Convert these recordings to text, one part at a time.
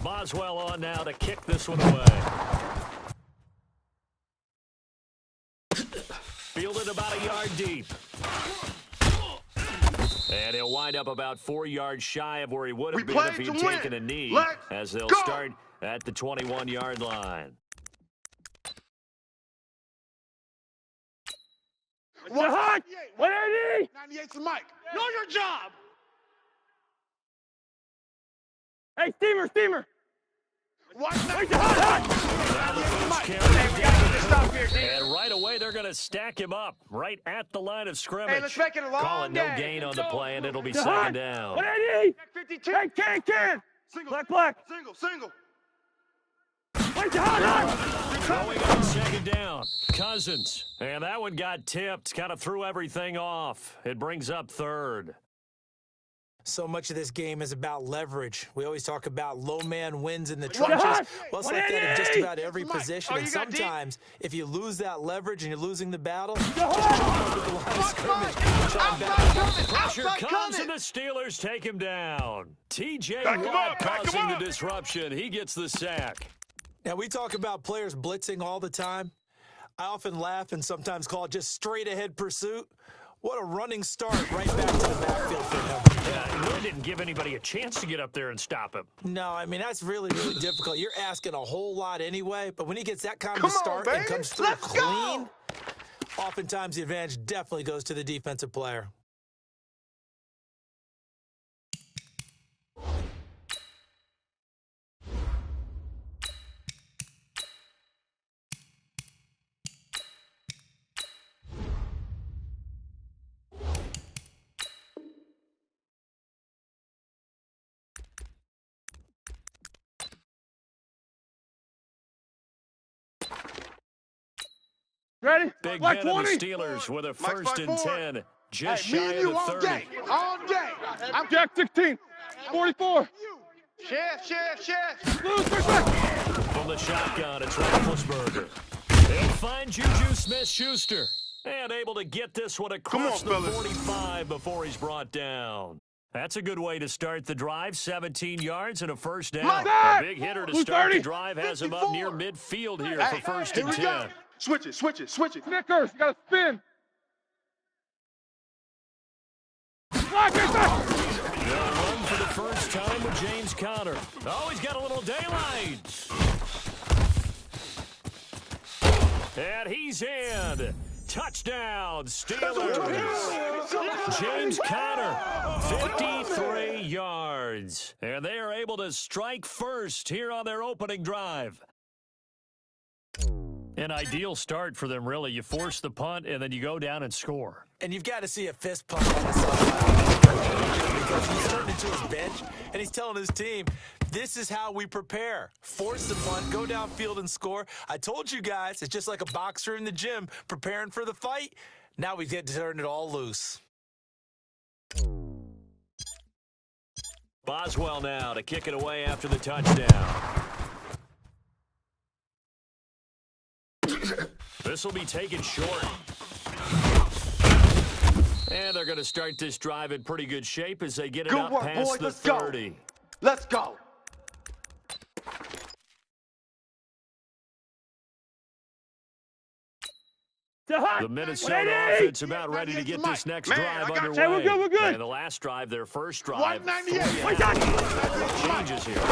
Boswell on now to kick this one away. Fielded about a yard deep. And he'll wind up about 4 yards shy of where he would have been if he had taken a knee, as they'll start at the 21-yard line. What? 180! 98's the mic. Know your job! Hey, steamer! What? Now the first carry. And right away, they're going to stack him up right at the line of scrimmage. Hey, let's make it a long Calling no day. gain on the play, and it'll be second down. 180! 52. Hey, can! Single. Black. Single. Wait, hot! Throwing on second down. Cousins. And that one got tipped. Kind of threw everything off. It brings up third. So much of this game is about leverage. We always talk about low man wins in the trenches. Well, it's like that in just about every position. And sometimes, if you lose that leverage and you're losing the battle, Pressure comes and the Steelers take him down. T.J. Watt causing the disruption. He gets the sack. Now, we talk about players blitzing all the time. I often laugh and sometimes call it just straight-ahead pursuit. What a running start right back to the backfield for him. Yeah, he didn't give anybody a chance to get up there and stop him. No, I mean, that's really, really difficult. You're asking a whole lot anyway, but when he gets that kind of start and comes through clean, oftentimes the advantage definitely goes to the defensive player. Ready? Big Black hit of 20. the Steelers with a first and 10. Just Hey, me shy and of you the all 30. day. All day. I'm Jack 16. 44. Chef. Lose, push back. From the shotgun, it's Roethlisberger. They'll find Juju Smith-Schuster. And able to get this one across the 45 before he's brought down. That's a good way to start the drive. 17 yards and a first down. A big hitter to start the drive has him up near midfield here for first and 10. Switch it. Snickers, got to spin. Black, get back. They'll run for the first time with James Conner. Oh, he's got a little daylight. And he's in. Touchdown, Steelers. James Conner, 53 yards. And they are able to strike first here on their opening drive. An ideal start for them, really. You force the punt, and then you go down and score. And you've got to see a fist pump on the sideline because he's turning to his bench, and he's telling his team, this is how we prepare. Force the punt, go downfield and score. I told you guys, it's just like a boxer in the gym preparing for the fight. Now we get to turn it all loose. Boswell now to kick it away after the touchdown. This will be taken short. And they're going to start this drive in pretty good shape as they get it up past the 30. Let's go. The Minnesota offense about ready to get this next drive underway. Hey, we're good. And the last drive, their first drive. 198. Changes here.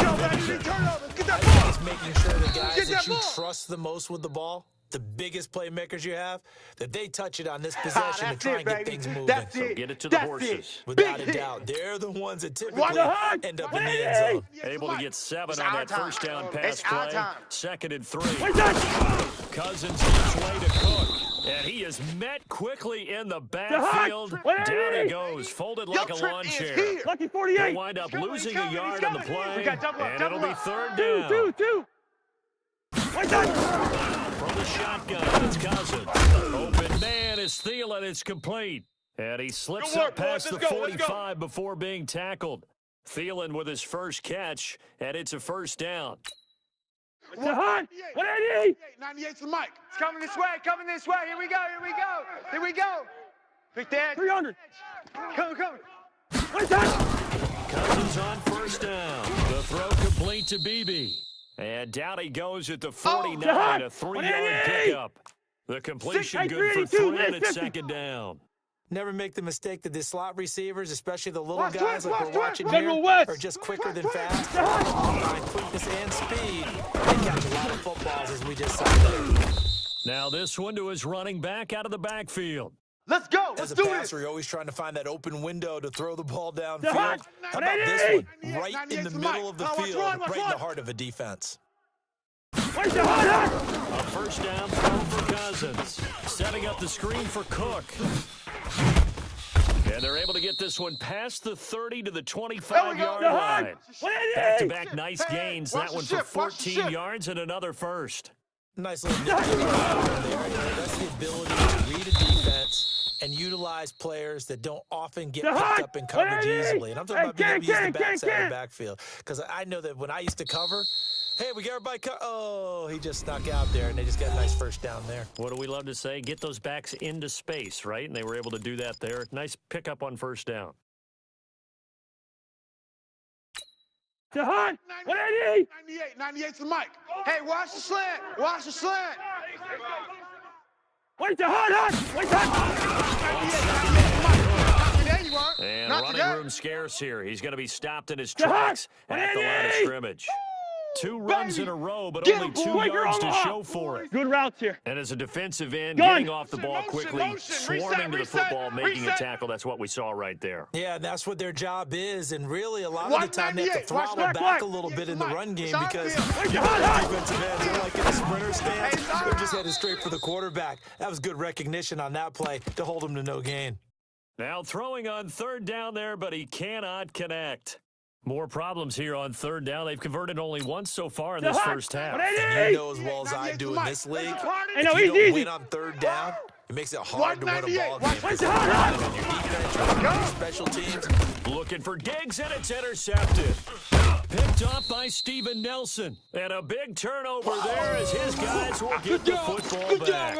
It's making sure the guys that you trust the most with the ball, the biggest playmakers you have, that they touch it on this possession to try and get things moving. So get it to the horses. Without a doubt, they're the ones that typically end up in the end zone. Able to get 7 on that first down pass play. Second and 3. Cousins on his way to Cook. And he is met quickly in the backfield. Down he goes, folded like a lawn chair. Lucky 48. He'll wind up losing a yard on the play. And it'll be third down. Two. From the shotgun, it's Cousins. Open man is Thielen. It's complete. And he slips up past the 45 before being tackled. Thielen with his first catch, and it's a first down. 180. 98's the mic. It's coming this way. Here we go. Big Dad. 300. Come. Cousins on first down. The throw complete to BB. And down he goes at the 49, a 3-yard pickup. The completion good for 3, and it's second down. Never make the mistake that the slot receivers, especially the little guys like we're watching Federal here, West. are just quicker than fast. Combine quickness and speed. They catch a lot of footballs, as we just saw there. Now this one to his running back out of the backfield. Let's go. As Let's a do passer, this. you're always trying to find that open window to throw the ball downfield. How about 180. this one? Right in the 98 middle of the Mike. field, Watch right in one. the heart of a defense. Where's the hot? A first down throw for Cousins. Setting up the screen for Cook. And they're able to get this one past the 30 to the 25-yard line. Back-to-back nice gains. That one for 14 yards and another first. Nice little nip there. That's the ability to read a defense and utilize players that don't often get picked up in coverage easily. And I'm talking about being able to use the backside of the backfield. Because I know that when I used to cover, hey, we got everybody oh, he just snuck out there, and they just got a nice first down there. What do we love to say? Get those backs into space, right? And they were able to do that there. Nice pickup on first down. Jahan, 180. 98 to Mike. Hey, watch the slant. Watch the slant. Where's the hot? Where's the hot? There you are. And Not running today. room scarce here. He's going to be stopped in his tracks at the line of scrimmage. 2 runs in a row, but only 2 yards to show for it. Good routes here. And as a defensive end, Gun. getting off the ball quickly, swarming to the football, making a tackle. That's what we saw right there. Yeah, that's what their job is, and really a lot of the time they have to 198. throttle Watch back that. a little bit in the run game because Where's you the know hot? the defensive ends are like in a sprinter stance. They're just headed straight for the quarterback. That was good recognition on that play to hold him to no gain. Now throwing on third down there, but he cannot connect. More problems here on third down. They've converted only once so far in this first half. And you know as well as I do in this league, I know if you he's don't easy. win on third down, it makes it hard to win a ball game. Where's the hot? On your defense, on your special teams. Looking for Diggs, and it's intercepted. Picked off by Steven Nelson. And a big turnover there as his guys will get the football back.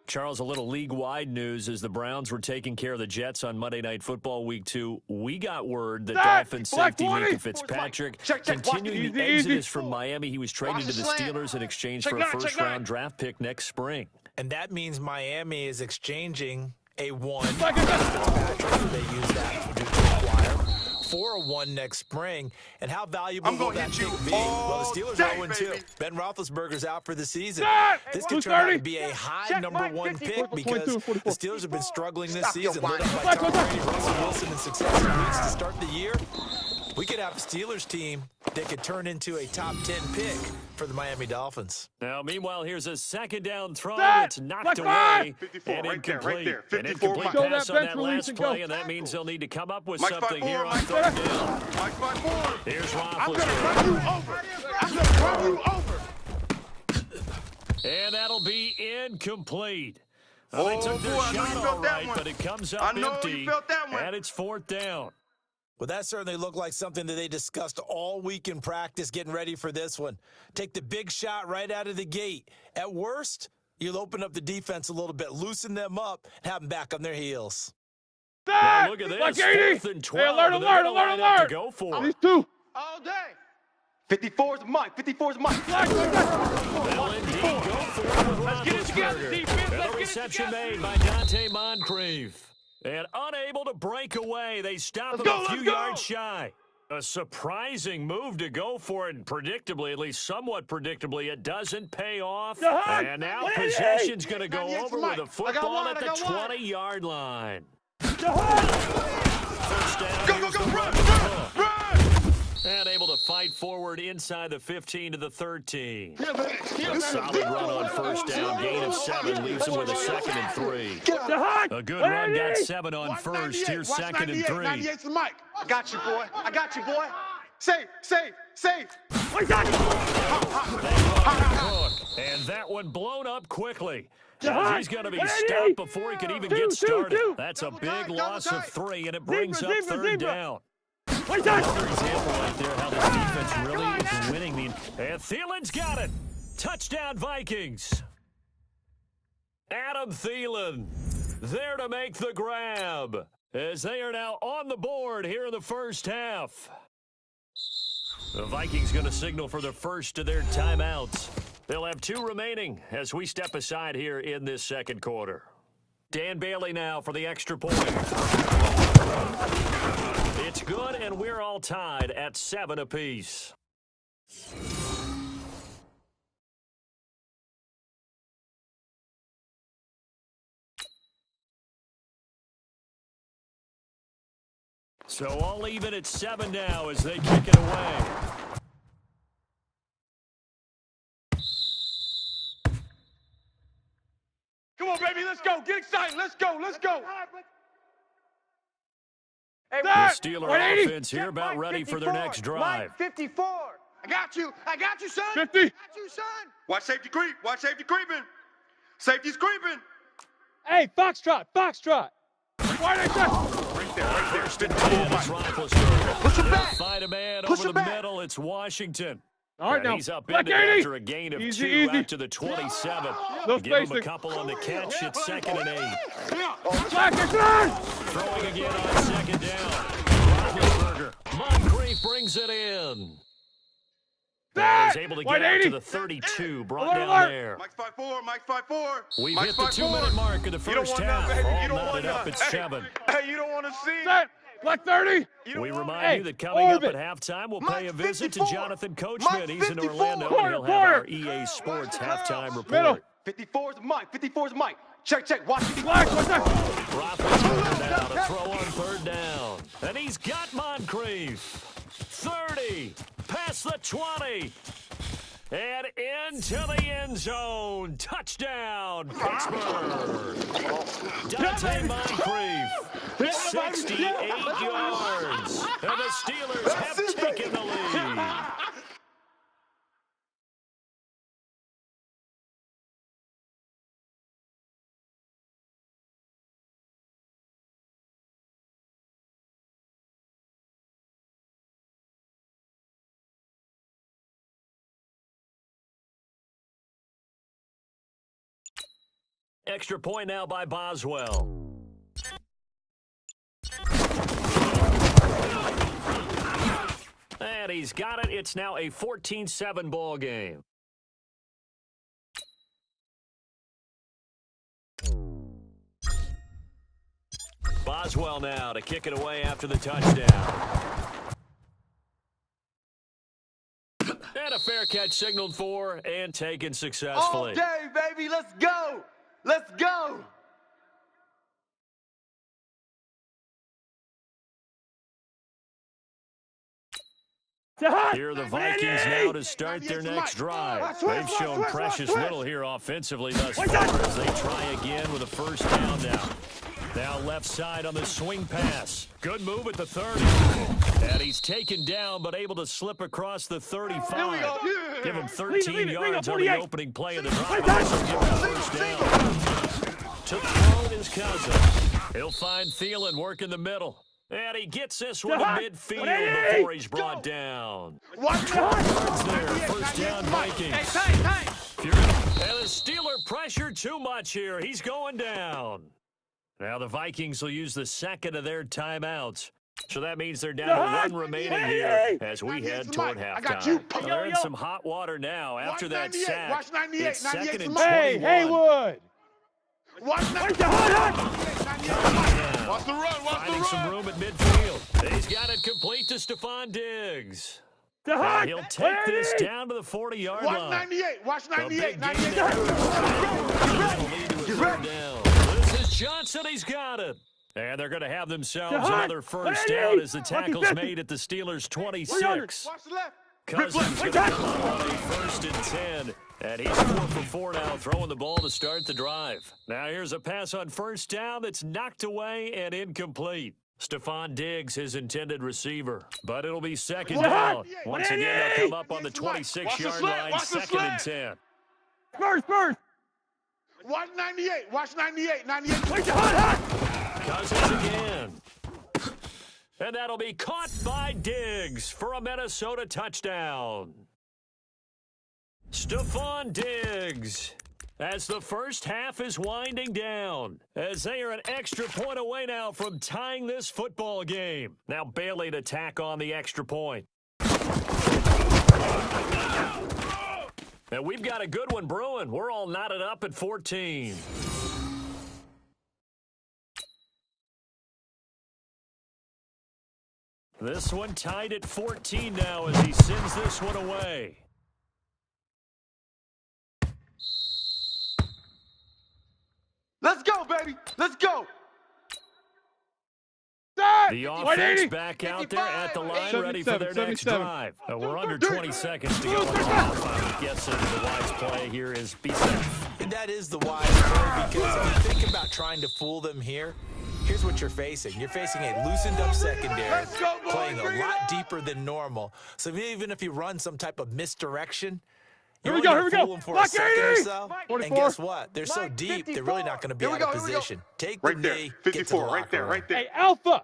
Charles, a little league-wide news as the Browns were taking care of the Jets on Monday Night Football Week 2. We got word that Dolphins safety Minka Fitzpatrick continuing the exodus from Miami. He was traded to the Steelers in exchange for a first-round draft pick next spring. And that means Miami is exchanging a 1. Fitzpatrick, they use that to acquire for a 1 next spring. And how valuable will that pick be? Well, the Steelers are 0-2. Ben Roethlisberger's out for the season. This could turn out to be a high number 1 pick because the Steelers have been struggling this season. Lit up by Tom Brady, Russell Wilson, and successive weeks to start the year. We could have a Steelers team that could turn into a top 10 pick for the Miami Dolphins. Now, meanwhile, here's a second down throw. Set. It's knocked Black away 54, and right there, incomplete. right there. An 54, incomplete Show pass that on bench that release last and play, go. and that means they'll need to come up with Mike something 5-4, here on Mike third 5-4. down. Mike 5-4. Here's I'm going to Roethlisberger. run you over. I'm going to run you over. And that'll be incomplete. Oh, They took their boy, I know shot you all felt that right, one. but it comes up I know you empty, felt that one. and it's fourth down. Well, that certainly looked like something that they discussed all week in practice getting ready for this one. Take the big shot right out of the gate. At worst, you'll open up the defense a little bit, loosen them up, and have them back on their heels. Now look at this, Black 80. 4th and 12. Hey, alert, and they're gonna line up alert. to go for it. These two. All day. 54's Mike. 54's Mike. They'll indeed go for it with Let's get it together, Roethlisberger. defense. And Let's the get it reception together. made by Dante Moncrief. And unable to break away, they stop him a few yards shy. A surprising move to go for it, predictably, at least somewhat predictably. It doesn't pay off. And now possession's going to go over with a football at the 20-yard line. First down. Go, Here's the run, Cook. run. And able to fight forward inside the 15 to the 13. A solid run on first down. Gain of 7 leaves him with a 2nd and 3. A good run, got 7 on first. Here's 2nd and 3. 98's Mike. I got you, boy. I got you, boy. Safe. And that one blown up quickly. As he's going to be stopped before he can even get started. That's a big loss of 3, and it brings up third down. Another example right there how this defense really is winning. And Thielen's got it. Touchdown, Vikings. Adam Thielen there to make the grab as they are now on the board here in the first half. The Vikings going to signal for the first of their timeouts. They'll have 2 remaining as we step aside here in this second quarter. Dan Bailey now for the extra point. It's good, and we're all tied at 7 apiece. So all even at 7 now as they kick it away. Come on, baby, let's go. Get excited. Let's go. Let's go. Hey, The Steeler 180. offense here about ready for their next drive. Mike 54. I got you, son. 50. I got you, son. Watch safety creep. Watch safety creeping. Safety's creeping. Hey, Foxtrot. Foxtrot. Why they shot? Right there. First and 10, it's Roethlisberger. Push him They'll back. find a man Push over him the back. middle. It's Washington. All right, And now. he's up Black into 80. after a gain of Easy, 2 easy. out to the 27. No Give him a spacing. couple on the catch. It's 2nd and 8. Black is on. Throwing again on 2nd down. Roethlisberger. Moncrief brings it in. He's able to get out to the 32. Brought down there. Mike's 5'4". Mike's 5'4". We've Mike's hit the 2-minute mark of the You don't first want none, half. baby. All You don't want knotted up none. at Hey. 7. Hey, you don't want to see. Set. Black 30. We remind Hey, you that coming up orbit. at halftime, we'll Mike pay a visit to 54. Jonathan Coachman. Mike He's in 54. Orlando, and he'll have Corner. our EA Sports halftime report. Middle. 54 is Mike. 54 is Mike. Check. Watch 54. Black, what's that? Roethlisberger now to throw on 3rd down. And he's got Moncrief. 30. Past the 20. And into the end zone. Touchdown, Pittsburgh. Dante Moncrief. 68 yards. And the Steelers have taken the lead. Extra point now by Boswell. And he's got it. It's now a 14-7 ball game. Boswell now to kick it away after the touchdown. And a fair catch signaled for and taken successfully. All day, baby. Let's go. Let's go. Here are the Vikings now to start their next drive. They've shown precious little here offensively thus far as they try again with a first down now. Now left side on the swing pass. Good move at the 30. And he's taken down but able to slip across the 35. Give him 13 yards on the opening play of the drive. Also give him a first down. To throw his cousin. He'll find Thielen working the middle. And he gets this one to midfield before he's brought down. 12 yards there. First down, Vikings. And the Steeler pressure too much here. He's going down. Now the Vikings will use the second of their timeouts. So that means they're down to 1 remaining here as we head toward halftime. Well, they're in some hot water now after that sack. Watch 98. It's 2nd and 21. Hey, Haywood. Watch 98. Watch the run. Finding some room at midfield. He's got it complete to Stephon Diggs. And he'll take this down to the 40-yard Watch line. 98. Watch A 98. big 98. gain there. That'll lead to a third down. This is Johnson. He's got it. And they're going to have themselves another first down as the tackle's made at the Steelers' 26. Watch the left. Cousins going to come up on a 1st and 10. And he's 4 for 4 now, throwing the ball to start the drive. Now here's a pass on first down that's knocked away and incomplete. Stephon Diggs, his intended receiver. But it'll be 2nd down. Once again, they'll come up on the 26-yard line, 2nd and 10. Spurs. Watch 98. Watch 98. 98. Cousins again. And that'll be caught by Diggs for a Minnesota touchdown. Stephon Diggs, as the first half is winding down, as they are an extra point away now from tying this football game. Now Bailey to tack on the extra point. And we've got a good one brewing. We're all knotted up at 14. This one tied at 14 now as he sends this one away. Let's go, baby. Let's go. The offense back out there at the line, ready for their next drive. We're under 20 seconds to go. I'm guessing the wise play here is be safe. And that is the wise play, because if you think about trying to fool them here, here's what you're facing. You're facing a loosened-up secondary, playing a lot deeper than normal. So even if you run some type of misdirection, you're only going to fool them for a second or so. And guess what? They're so deep, they're really not going to be out of position. Take the knee, get to the locker room. Hey, Alpha.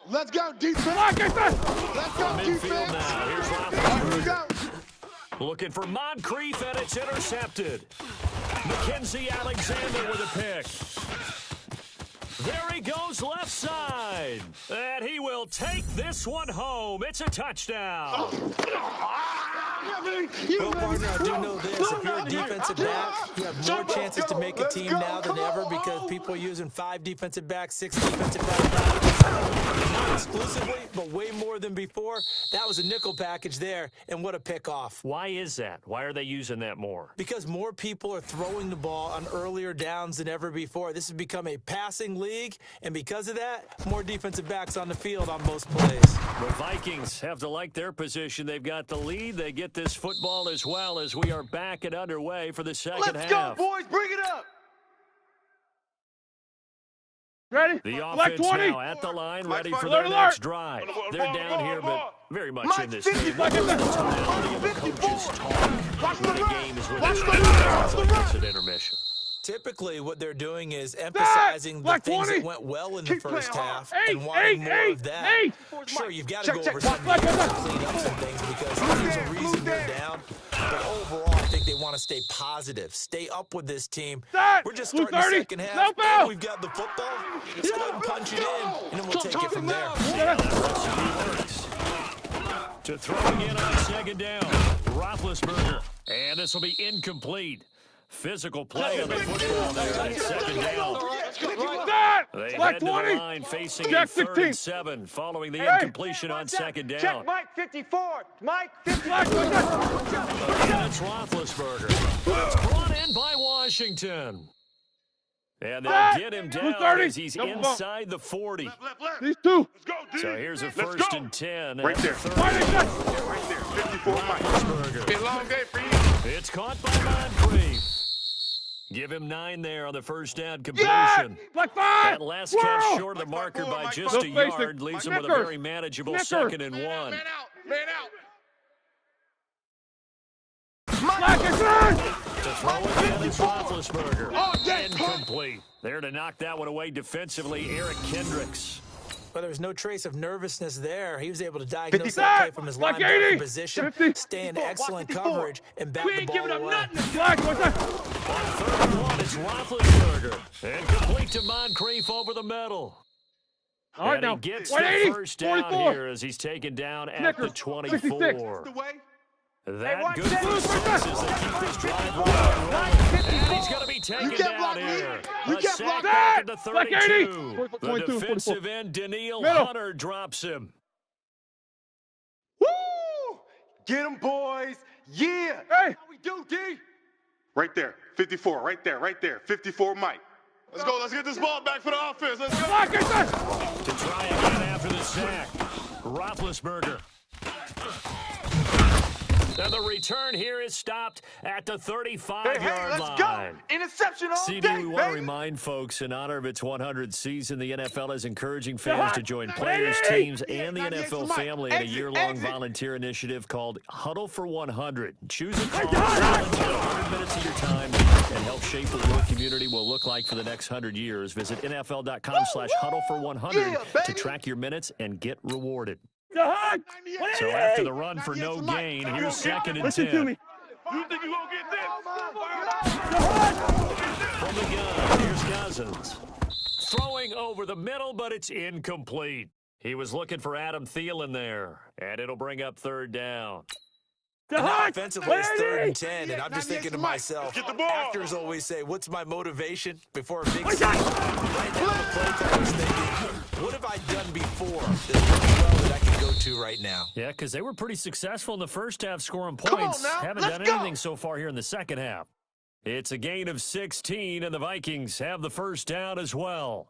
Let's go, defense. Let's go, defense. Now, here's Roethlisberger. Looking for Moncrief, and it's intercepted. Mackenzie Alexander with a pick. There he goes left side. And he will take this one home. It's a touchdown. Well, partner, I do know this. If you're a defensive back, you have more chances to make a team now than ever, because people are using 5 defensive backs, 6 defensive backs. Not exclusively, but way more than before. That was a nickel package there, and what a pickoff. Why is that? Why are they using that more? Because more people are throwing the ball on earlier downs than ever before. This has become a passing league, and because of that, more defensive backs on the field on most plays. The Vikings have to like their position. They've got the lead. They get this football as well as we are back and underway for the second half. Let's go, boys. Bring it up. Ready? The Black offense 20. now at the line, ready for Alert, their alert. next drive. They're down here, but very much in this game. The tonality of the coaches talk when a game is within like an intermission. Typically, what they're doing is emphasizing the things that went well in the first half and wanting more of that. Sure, you've got to go over some of these to clean up some things, because there's a reason they're down. But overall, I think they want to stay positive, stay up with this team. We're just starting the second half, and we've got the football. Let's go ahead and punch it in, and then we'll take it from there. To throw again on second down, Roethlisberger. And this will be incomplete. Physical play on the football there on second down. They head to the line facing a 3rd and 7 following the incompletion on second down. Check Mike 54. Mike 54. And it's Roethlisberger. It's brought in by Washington. And they'll get him down as he's inside the 40. These two. So here's a 1st and 10. Right there. Right there. 54 Mike. Been a long day for you. It's caught by Moncrief. Give him 9 there on the first down completion. Black 5. That last catch short of the marker by just a yard leaves him with a very manageable 2nd and 1. Man out. Black is To throw again, it's Roethlisberger. Incomplete. There to knock that one away defensively, Eric Kendricks. But there was no trace of nervousness there. He was able to diagnose that play from his linebacker position, stay in excellent coverage, and bat the ball away. Black, what's that? On 3rd and 1, it's Roethlisberger. And complete to Moncrief over the middle. All right, and now. he gets 180, the first down 44. here as he's taken down at Snickers, the 24. 66. That good for the Saints as they keep this drive rolling. And he's going to be taken down here. A sack back at the 32. The defensive end, Daniil Hunter, drops him. Woo! Get him, boys. Yeah. Hey. How we do, D? Right there. 54. Right there. 54 Mike. Let's go. Let's get this ball back for the offense. Let's go. Black is that? To try again after the sack. Roethlisberger. And the return here is stopped at the 35-yard let's line. go. Interception all CD, day, we want to baby. remind folks, in honor of its 100th season, the NFL is encouraging fans to join players, teams, and the NFL family in a year-long volunteer initiative called Huddle for 100. Choose a cause, volunteer 100 minutes of your time, and help shape what your community will look like for the next 100 years. Visit NFL.com/huddle for 100 to track your minutes and get rewarded. So after the run for no gain, here's 2nd and 10. Listen to me. You think you gonna get this? From the gun, here's Cousins. Throwing over the middle, but it's incomplete. He was looking for Adam Thielen there, and it'll bring up 3rd down. And now offensively, it's 3rd and 10, and I'm just 98 thinking to Mike. myself, Get the ball. actors always say, what's my motivation before a big scene? Right now, the play caller's thinking, what have I done before that's working well that I can go to right now? Yeah, because they were pretty successful in the first half scoring Come on points. now, Haven't let's done go. anything so far here in the second half. It's a gain of 16, and the Vikings have the first down as well.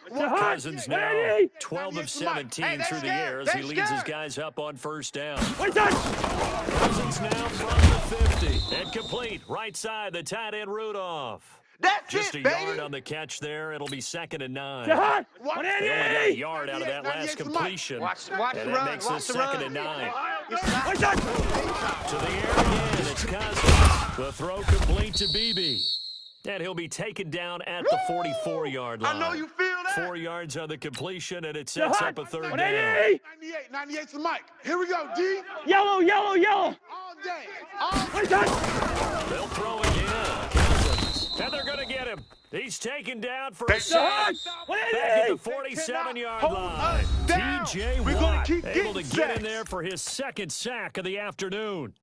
Cousins now 12 of 17 through the air as he leads his guys up on first down. Cousins now from the 50. And complete. Right side, the tight end Rudolph. That's Just it, a baby. yard on the catch there. It'll be 2nd and 9. Jahan, They only got a yard out of that last 98 Mike. completion. Watch And the that run. makes Watch this the 2nd run. and 9. It's To the air again, it's Cousins. The throw complete to Beebe. And he'll be taken down at the 44-yard line. I know you feel that. 4 yards on the completion, and it sets up a 3rd down. 98, 98 to Mike. Here we go, D. Yellow, yellow, yellow. All day. All day. They'll throw again. Cousins. And they're going to get him. He's taken down for a sack. Back at the 47-yard line. T.J. We're gonna Watt keep able to getting get in sacks. there for his 2nd sack of the afternoon.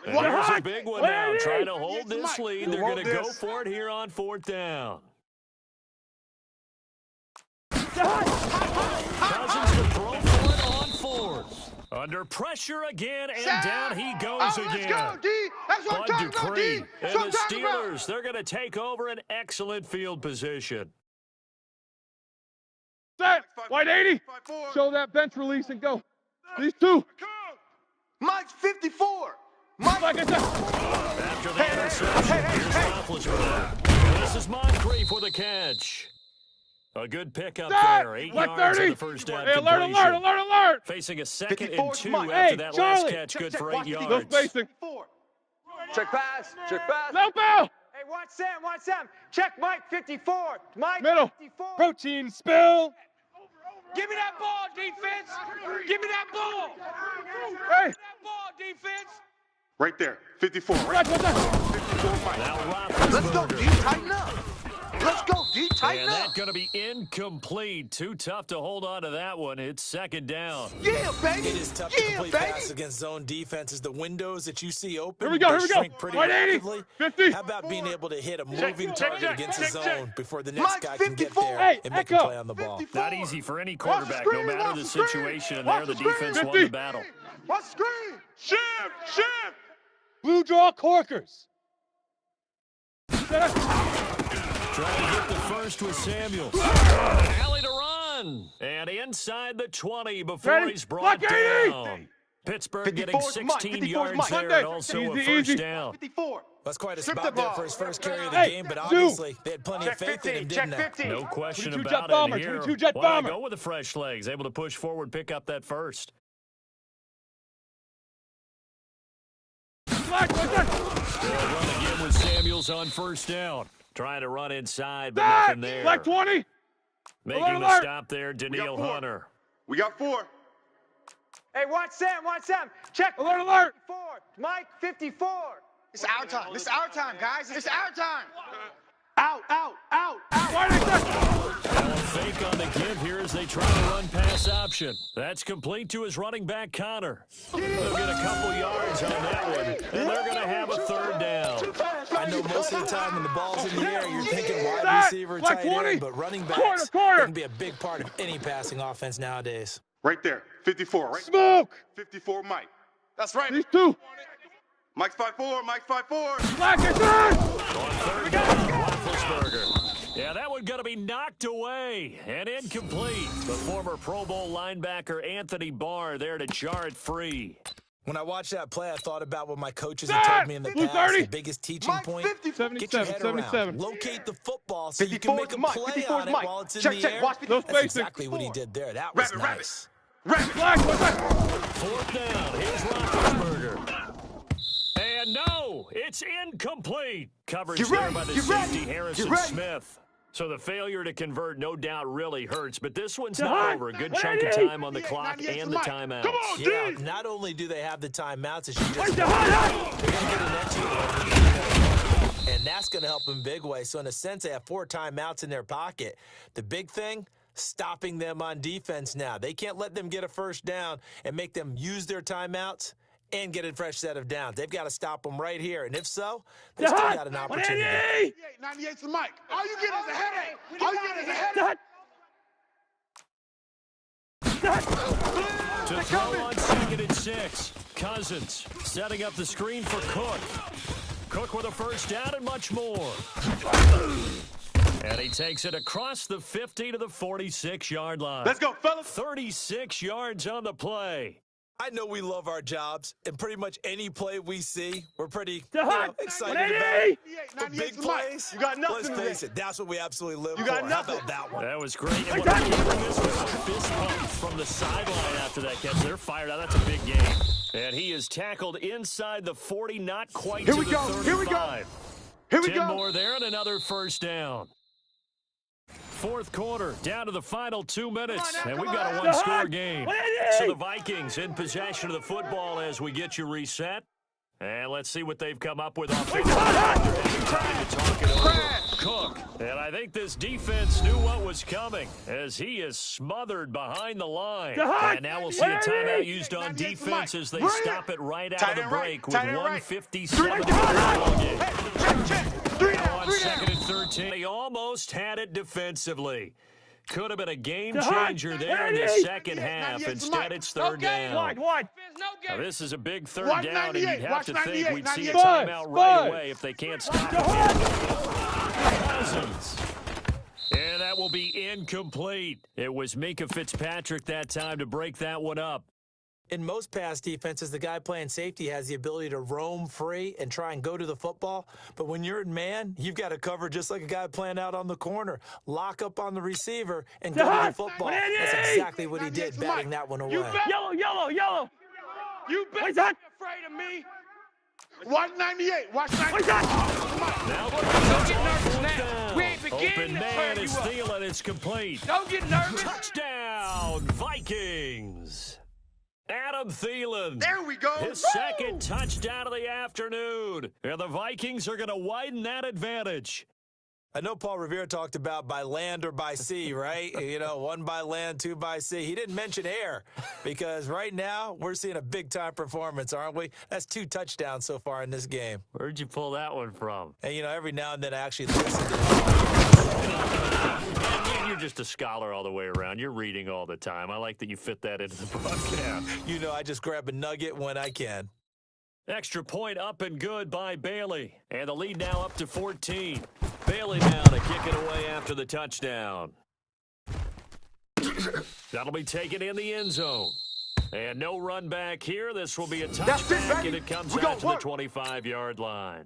And here's a big one now. Trying to hold this lead. They're going to go for it here on 4th down. Cousins to throw for it on 4th. Under pressure again, and down he goes again. Let's go, D. That's what I'm Bud talking about, D. Dupree That's and what the I'm talking about. Steelers, they're going to take over an excellent field position. Set. White 80. Show that bench release and go. These two. Mike's 54. Mike. Like I said. After the interception, here's Roethlisberger. This is Moncrief with a catch. A good pickup there. 8 Like yards 30. on the first down Hey, alert, completion. alert, alert, alert. Facing a 2nd 54 and 2 Mike. after Hey, that Charlie. last catch. Good for 8 No yards. spacing. Check pass. Check pass. No ball. Hey, watch Sam. Watch Sam. Check Mike 54. Mike Middle. 54. Protein spill. Give me that ball, defense. Give me that ball. Hey. That ball, defense. Right there. 54. Right Watch that. 54 Mike. Now Roethlisberger. Let's go, D. Tighten up. Let's go, D. Tighten And up. that's going to be incomplete. Too tough to hold on to that one. It's 2nd down. Yeah, baby. It is tough to Yeah, complete baby. pass against zone defenses. The windows that you see open, Here we go, they here we go. shrink pretty 180, rapidly. 50. How about being able to hit a moving check, target check, against check, the check. zone before the next Mike's guy can get 54. there Hey, and make a echo. play on the ball? 54. Not easy for any quarterback, no matter watch the the screen. situation, and Watch there the the screen. defense won 50. the battle. Watch the screen. Shift. Blue draw corkers. Trying to get the first with Samuels. Alley to run. And inside the 20 before Ready? he's brought Block 80. down. Pittsburgh 54's getting Mike, 16 54's yards Mike. there Sunday. and also a Easy, first easy. down. 54. That's quite a Strip spot the there ball. for his first carry of the Hey, game, but two. obviously they had plenty Check of faith 50. in him, Check didn't they? 50. No question 22 about jet bomber, it here. 22 jet Well, they bomber. go with the fresh legs, able to push forward, pick up that first. Black, watch that. They'll run again with Samuels on first down. Trying to run inside, but Back. nothing there. Black 20. Making Alert, the alert. stop there, Daniil four. Hunter. We got 4. Hey, watch Sam. Check. Alert, alert. 54. Mike 54. It's our time. It's our time, guys. It's our time. Out. White 80. Fake on the give here as they try to run pass option. That's complete to his running back, Connor. They'll get a couple yards on that one, and they're going to have a 3rd down. I know most of the time when the ball's in the air, you're thinking wide Set. receiver, Black tight 20. end, but running backs Corner. can be a big part of any passing offense nowadays. Right there. 54. Right. Smoke. 54 Mike. That's right. These two. Mike's 5'4". Mike's 5'4". Black is on. On 3rd down, Roethlisberger. Yeah, that one going to be knocked away and incomplete. The former Pro Bowl linebacker Anthony Barr there to jar it free. When I watched that play, I thought about what my coaches had told me in the Blue past. 30. The biggest teaching Mike point, 54. get your 77, head 77. around. Locate the football so you can 54's make a Mike. play 54's on it Mike. while it's in Check. the air. Watch No That's spacing. exactly what he did there. That was Rabbit. nice. Black, watch that. 4th down, here's Roethlisberger. And no, it's incomplete. Coverage Get there ready, by the get ready, safety, Harrison get ready. Smith. So the failure to convert no doubt really hurts, but this one's Jahan, not over. A good chunk of 180. time on the clock 98 and to the Mike. timeouts. Come on, Yeah, D. not only do they have the timeouts, as you just Watch said, the high. they're going to get an extra And that's going to help them big way. So in a sense, they have 4 timeouts in their pocket. The big thing, stopping them on defense now. They can't let them get a first down and make them use their timeouts and get a fresh set of downs. They've got to stop them right here. And if so, they've still got an opportunity. 98's the mic. All you get is a headache. All you get is a headache. To throw on 2nd and 6. Cousins setting up the screen for Cook. Cook with a first down and much more. And he takes it across the 50 to the 46-yard line. Let's go, fellas. 36 yards on the play. I know we love our jobs, and pretty much any play we see, we're pretty excited about. The big plays, you got nothing. Let's face it, that's what we absolutely live You got for. nothing. How about that one? That was great. And what I'm hearing this was a fist pump from the sideline after that catch. They're fired out. That's a big game. And he is tackled inside the 40, not quite to the 35. Here we go. Here we 10 go. more there and another first down. Fourth quarter, down to the final 2 minutes, and we've got a one-score game. So the Vikings in possession of the football as we get you reset. And let's see what they've come up with offensively. Time to talk it over. Cook. And I think this defense knew what was coming as he is smothered behind the line. And now we'll see a timeout used on defense as they stop it right out of the break with 1:57 to go in the ball game. On 2nd and 13. He almost had it defensively. Could have been a game changer there in the second half. Instead, it's 3rd down. Now, this is a big 3rd down, and you'd have to think we'd see a timeout right away if they can't stop it. Cousins. And that will be incomplete. It was Minka Fitzpatrick that time to break that one up. In most pass defenses, the guy playing safety has the ability to roam free and try and go to the football. But when you're in man, you've got to cover just like a guy playing out on the corner. Lock up on the receiver and go to the football. That's exactly what he did, batting that one away. Yellow. You bet you're afraid of me. Watch 98. Watch 98. Now Don't get nervous now. We ain't beginning open to man turn is you up. stealing. It's complete. Don't get nervous. Touchdown, Vikings. Adam Thielen. There we go. His second touchdown of the afternoon. And the Vikings are going to widen that advantage. I know Paul Revere talked about by land or by sea, right? You know, 1 by land, 2 by sea. He didn't mention air because right now we're seeing a big-time performance, aren't we? That's 2 touchdowns so far in this game. Where'd you pull that one from? And, you know, every now and then I actually listen to it. And you're just a scholar all the way around. You're reading all the time. I like that you fit that into the broadcast. You know, I just grab a nugget when I can. Extra point up and good by Bailey. And the lead now up to 14. Bailey now to kick it away after the touchdown. That'll be taken in the end zone. And no run back here. This will be a touchback, and it comes out to the 25-yard line.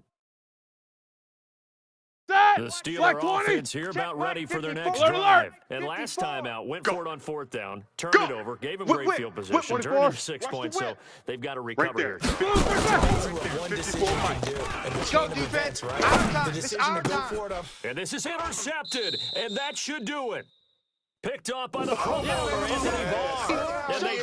The Steeler offense here about ready for their next drive. And last time out, went for it on 4th down, turned it over, gave them great field position, turned into 6 points, so they've got to recover here. One decision you can do, and the Go, chain of events, defense. right? Our time. The It's decision our to go time. for it. And this is intercepted, and that should do it. Picked up by the Pro Bowler, Anthony Barr. And they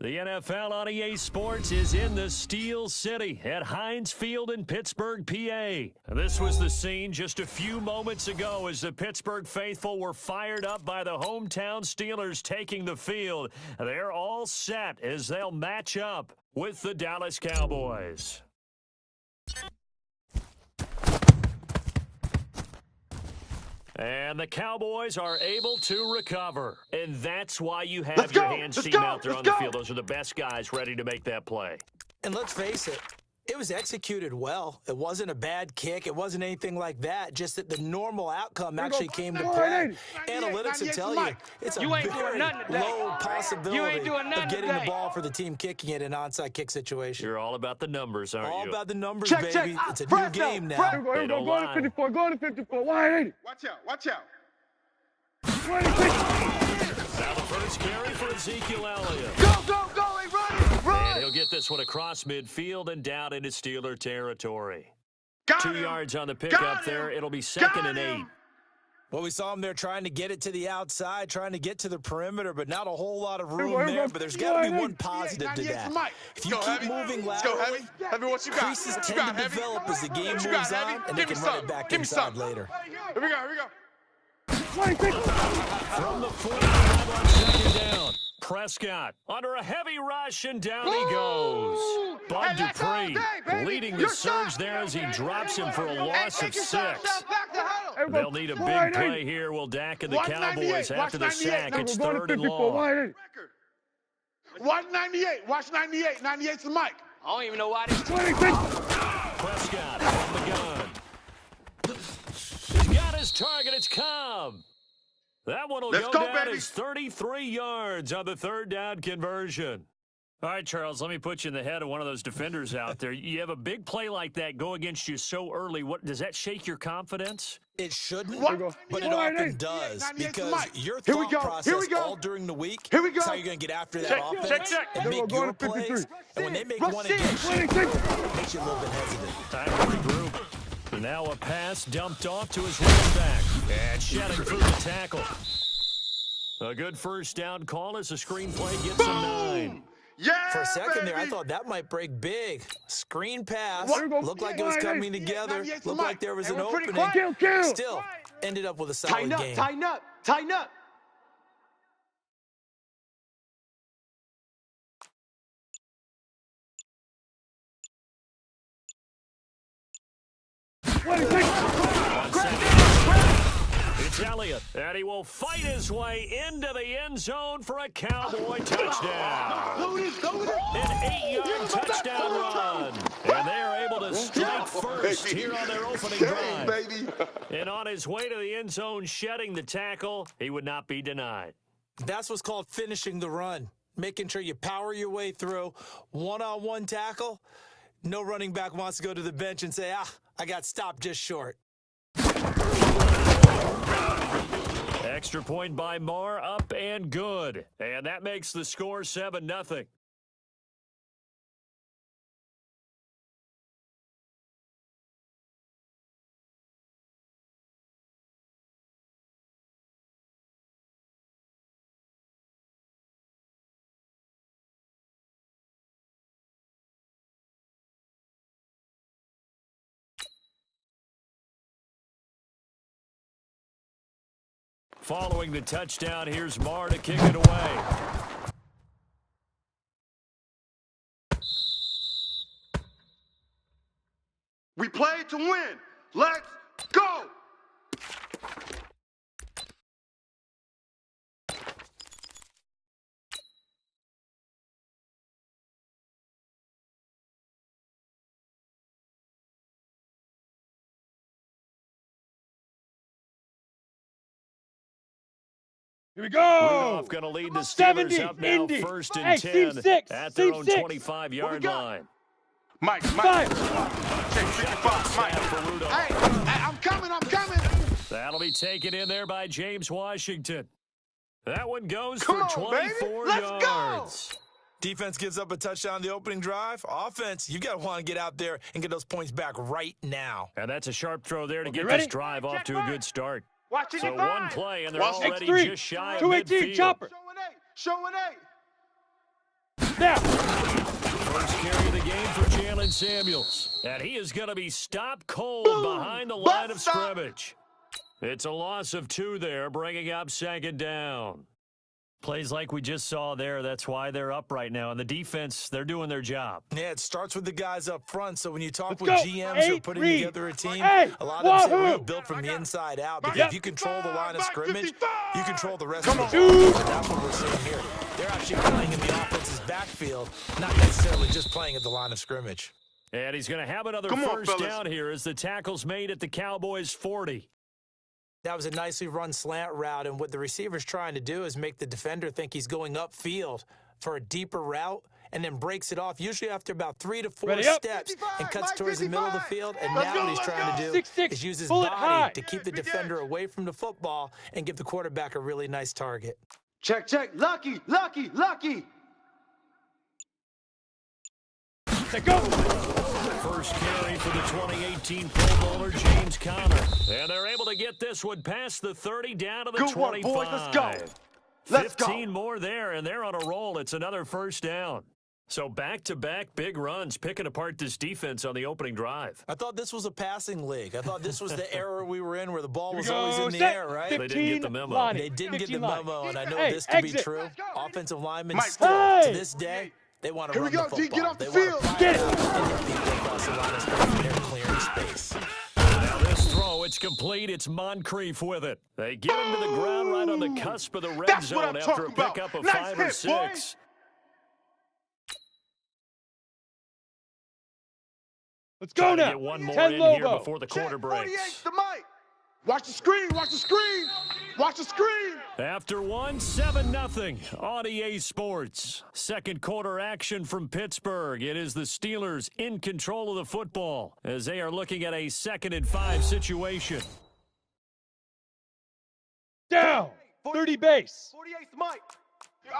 The NFL on EA Sports is in the Steel City at Heinz Field in Pittsburgh, PA. This was the scene just a few moments ago as the Pittsburgh faithful were fired up by the hometown Steelers taking the field. They're all set as they'll match up with the Dallas Cowboys. And the Cowboys are able to recover. And that's why you have your hands team out there on the field. Those are the best guys ready to make that play. And let's face it, it was executed well. It wasn't a bad kick. It wasn't anything like that. Just that the normal outcome actually came to play. Analytics will tell you it's a very low possibility of getting the ball for the team kicking it in an onside kick situation. You're all about the numbers, aren't you? All about the numbers, baby. It's a new game now. Go to 54. Go to 54. 180. Watch out. Watch out. 26. Now the first carry for Ezekiel Elliott. Go, go, go, hey, run! And he'll get this one across midfield and down into Steeler territory. Got 2 him. yards on the pickup there. It'll be second and 8. Well, we saw him there trying to get it to the outside, trying to get to the perimeter, but not a whole lot of room there. But there's got to be one positive to that. If you keep moving laterally, creases tend to develop as the game moves on, and they can run it back inside later. Here we go. Here we go. 26. From the 45 on second down. Prescott under a heavy rush, and down he goes. Bud Dupree leading the surge there as he drops him for a loss of 6. They'll need a big play here. Will Dak and the Cowboys after the sack. It's third and long. 198. Watch 98. 98's the mic. I don't even know why this. 26. Prescott from the gun. He's got his target. It's Cobb. That one will go down as 33 yards on the third down conversion. All right, Charles, let me put you in the head of one of those defenders out there. You have a big play like that go against you so early. What does that shake your confidence? It shouldn't, but it often does, because your thought process all during the week is how you're going to get after that offense and make your plays. And when they make one against you, it makes you a little bit hesitant. Time to regroup. Now a pass dumped off to his running back. And shedding through the tackle. A good first down call as the screenplay gets a 9. Yeah, For a second baby. there, I thought that might break big. Screen pass. Looked like it was coming together. Looked like there was an opening. Still, ended up with a solid game. Tighten up, tighten up. It's Elliott, and he will fight his way into the end zone for a Cowboy touchdown. An 8-yard touchdown run. And they are able to strike first here on their opening drive. And on his way to the end zone, shedding the tackle, he would not be denied. That's what's called finishing the run. Making sure you power your way through. One-on-one tackle. No running back wants to go to the bench and say, I got stopped just short. Extra point by Marr, up and good. And that makes the score 7-0. Following the touchdown, here's Marr to kick it away. We play to win. Let's go. Here we go. Rudolph going to lead the Steelers up now, first and 10 at their own 25-yard line. Mike. Check 55, Mike. For Rudolph. Hey, I'm coming. That'll be taken in there by James Washington. That one goes Come for on, baby. 24 Let's yards. Defense gives up a touchdown on the opening drive. Offense, you got to want to get out there and get those points back right now. And that's a sharp throw there to get ready? this drive off to a good start. Watch it. So one play, and they're already X3, just shy of 218, midfield. chopper. Showing eight. Now. First carry of the game for Jalen Samuels. And he is going to be stopped cold behind the line of scrimmage. It's a loss of 2 there, bringing up 2nd down. Plays like we just saw there, that's why they're up right now. And the defense, they're doing their job. Yeah, it starts with the guys up front. So when you talk Let's with go. GMs who are putting together a team, a lot of them say we're built from the inside out. Because if you control the line of scrimmage, you control the rest of the game. That's what we're seeing here. They're actually playing in the offense's backfield, not necessarily just playing at the line of scrimmage. And he's going to have another first down here as the tackle's made at the Cowboys' 40. That was a nicely run slant route, and what the receiver's trying to do is make the defender think he's going upfield for a deeper route and then breaks it off, usually after about 3 to 4 steps, and cuts towards the middle of the field. And now what he's trying to do is use his body to keep the defender away from the football and give the quarterback a really nice target. Check, check. Lucky, lucky, lucky. Let's go. First carry for the 2018 Pro Bowler, James Conner. And they're able to get this one past the 30 down to the 25. Boys. Let's go. Let's 15 more there, and they're on a roll. It's another first down. So back-to-back big runs, picking apart this defense on the opening drive. I thought this was a passing league. I thought this was the era we were in where the ball was always in the air, right? They didn't get the memo. They didn't get the memo, and I know this to be true. Offensive linemen still, to this day, they want to run the football. Get off the they field. Want to get it. And hit people across the line of scrimmage. They're clearing space. Now this throw, it's complete. It's Moncrief with it. They get him to the ground right on the cusp of the red zone after a pickup of 5 or 6. Let's go now. Get one more 10 in logo. here before the quarter breaks. 48's the mic. Watch the screen. Watch the screen. Watch the screen. After 7-0 on EA Sports. Second quarter action from Pittsburgh. It is the Steelers in control of the football as they are looking at a 2nd and 5 situation. Down. 30 base. 48's the mic.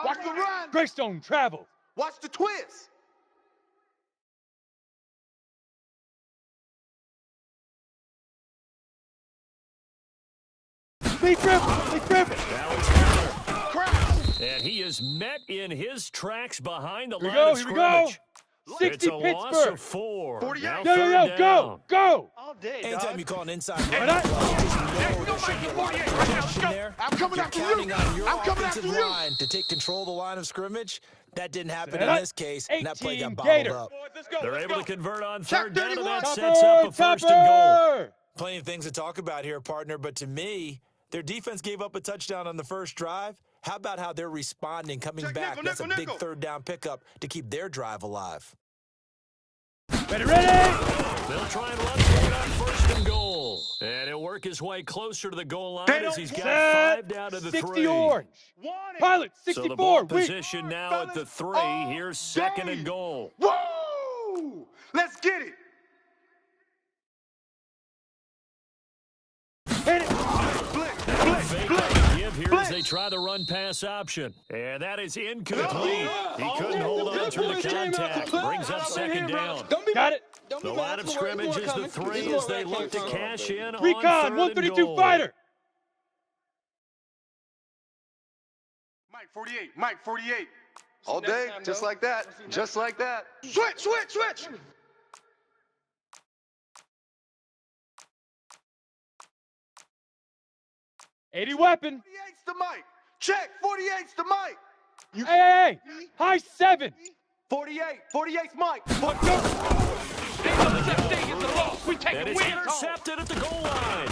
Watch the run. Greystone travel. Watch the twist. Speed dribble. Now it's Conner. And he is met in his tracks behind the line of Here we go. scrimmage. 60 It's a Pittsburgh. loss of 4. 48. Now Yo, third down. go. All day, Anytime you call an inside Right run, on. there should be a lot of protection there. I'm coming You're after you. counting on your I'm coming offensive after you. line to take control of the line of scrimmage. That didn't happen Set in up. this case, and that play got 18 bottled Gator. up. They're able to convert on Check third down, and that 31. sets up a first and goal. Plenty of things to talk about here, partner, but to me, their defense gave up a touchdown on the first drive. How about how they're responding, coming Check back? nickel, That's a nickel, big nickel. third down pickup to keep their drive alive. Ready. They'll try and run for it on first and goal. And he'll work his way closer to the goal line as he's got 5 down to the 60 3. orange. Pilot, So 64. the ball Weak. position now at the 3. Here's 2nd and goal. Woo! Let's get it. Hit it. Fake on the give here as they try the run-pass option. And that is incomplete. He couldn't hold on through the contact. Brings up 2nd down. Got it. The line of scrimmage is the 3 as they look to cash in on Recon, 3rd and 132 goal. fighter. Mike 48. Mike 48. All day, just like that. Just like that. Switch. 80 weapon. 48's the mic. Check. 48's the mic. Hey. High 7. 48's mic. And it's intercepted at the goal line.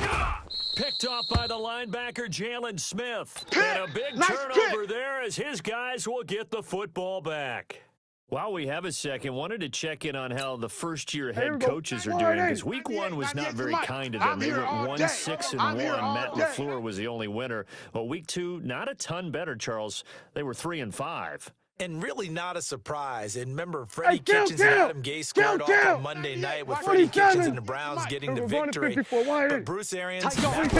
Picked off by the linebacker, Jalen Smith. And a big Nice turnover pick. there as his guys will get the football back. While we have a second, wanted to check in on how the first-year head coaches are doing, because week 1 was not very kind to them. They went 1-6-1. Matt LaFleur was the only winner. Well, week 2, not a ton better, Charles. They were 3-5. And really not a surprise. And remember, Freddie Kitchens and Adam Gase squared off on Monday night with Freddie Kitchens and the Browns getting the victory. But Bruce Arians, they won this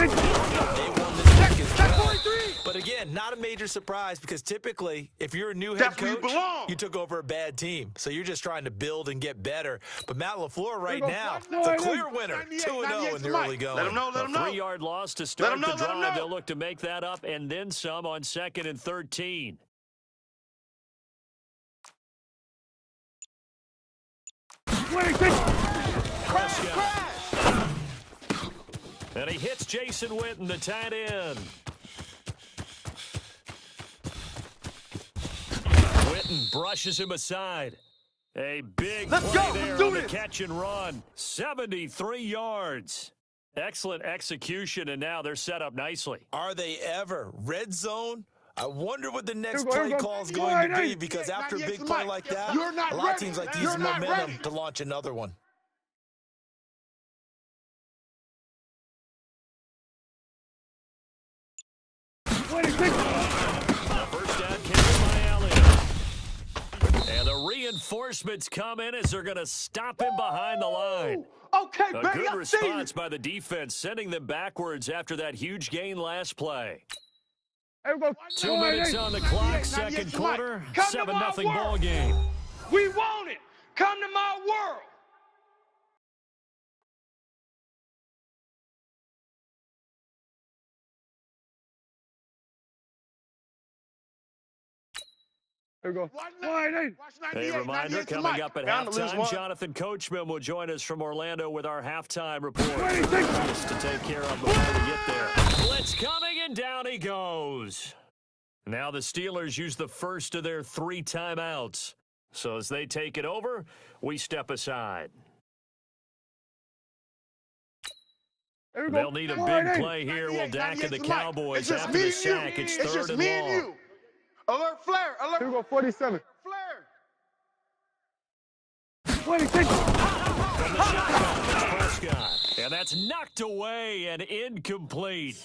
week as well. But again, not a major surprise because typically, if you're a new head That's where you coach, belong. you took over a bad team. So you're just trying to build and get better. But Matt LaFleur right now, it's a clear winner, 2-0 in the early going. Let him know. A 3-yard loss to start the drive. know. They'll look to make that up and then some on 2nd and 13. Prescott. And he hits Jason Witten, the tight end. Witten brushes him aside. A big play there on the catch and run. 73 yards. Excellent execution, and now they're set up nicely. Are they ever? Red zone? I wonder what the next play call is going to be, because after a big play like that, a lot of teams like to use momentum to launch another one. First down carry by Elliott. And the reinforcements come in as they're going to stop him behind the line. Okay, A baby, good response by the defense, sending them backwards after that huge gain last play. 2 minutes on the clock, second quarter, 7-0 ball game. We want it. Come to my world. There we go. A reminder, coming up at halftime, Jonathan Coachman will join us from Orlando with our halftime report. Just to take care of before we get there. Blitz coming, and down he goes. Now the Steelers use the first of their 3 timeouts. So as they take it over, we step aside. They'll need a big play here. Will Dak and the Cowboys after the sack. It's third and long. Alert flare, alert. Here we go, 47. Flare. 26. From the shotgun, it's Prescott. And that's knocked away and incomplete.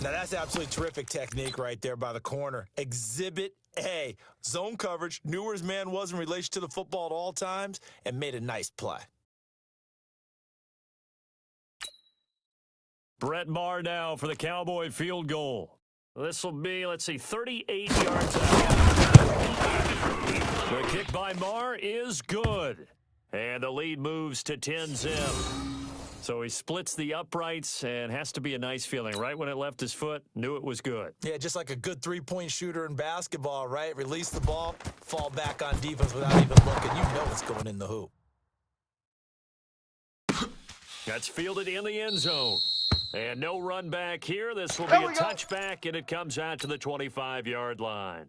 Now, that's absolutely terrific technique right there by the corner. Exhibit A. Zone coverage, knew where his man was in relation to the football at all times, and made a nice play. Brett Maher now for the Cowboy field goal. This will be, 38 yards out. The kick by Maher is good. And the lead moves to 10-zip. So he splits the uprights, and has to be a nice feeling. Right when it left his foot, knew it was good. Yeah, just like a good three-point shooter in basketball, right? Release the ball, fall back on defense without even looking. You know it's going in the hoop. That's fielded in the end zone. And no run back here. This will be a touchback, and it comes out to the 25-yard line.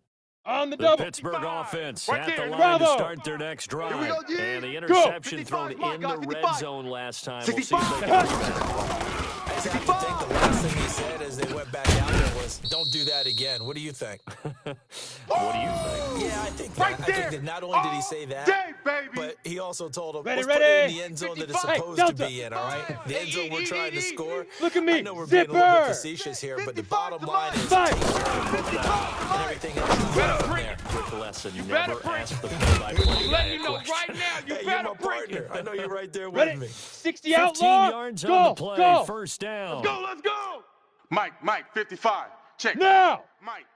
On the double. Pittsburgh offense Right at there, the line Bravo. to start their next drive. Here we go, G. And the interception 55, thrown Mark, in the 55. red zone last time. We'll see if 65. they can do that. I just have to think the last thing he said as they went back out there was, don't do that again. What do you think? What do you think? Yeah, I think Right that. there. I think that not only did he say that, Day, baby. but he also told him, Ready, let's put it in ready. the end zone that it's 55. supposed Hey, to Delta. be in, all right? The end zone we're trying to score. Look at me. I know we're being a little bit Zipper. facetious here, but the bottom line is Five. take care of the football and everything else is right from there. Quick lesson, better never ask the play-by-play I'm guy letting a you know question. right now. You Hey, you're better my break partner. it. I know you're right there with Ready? me. 60 15 outlaw. yards Go. on the play, Go. first down. Let's go. Mike, 55. Check. Now. Mike.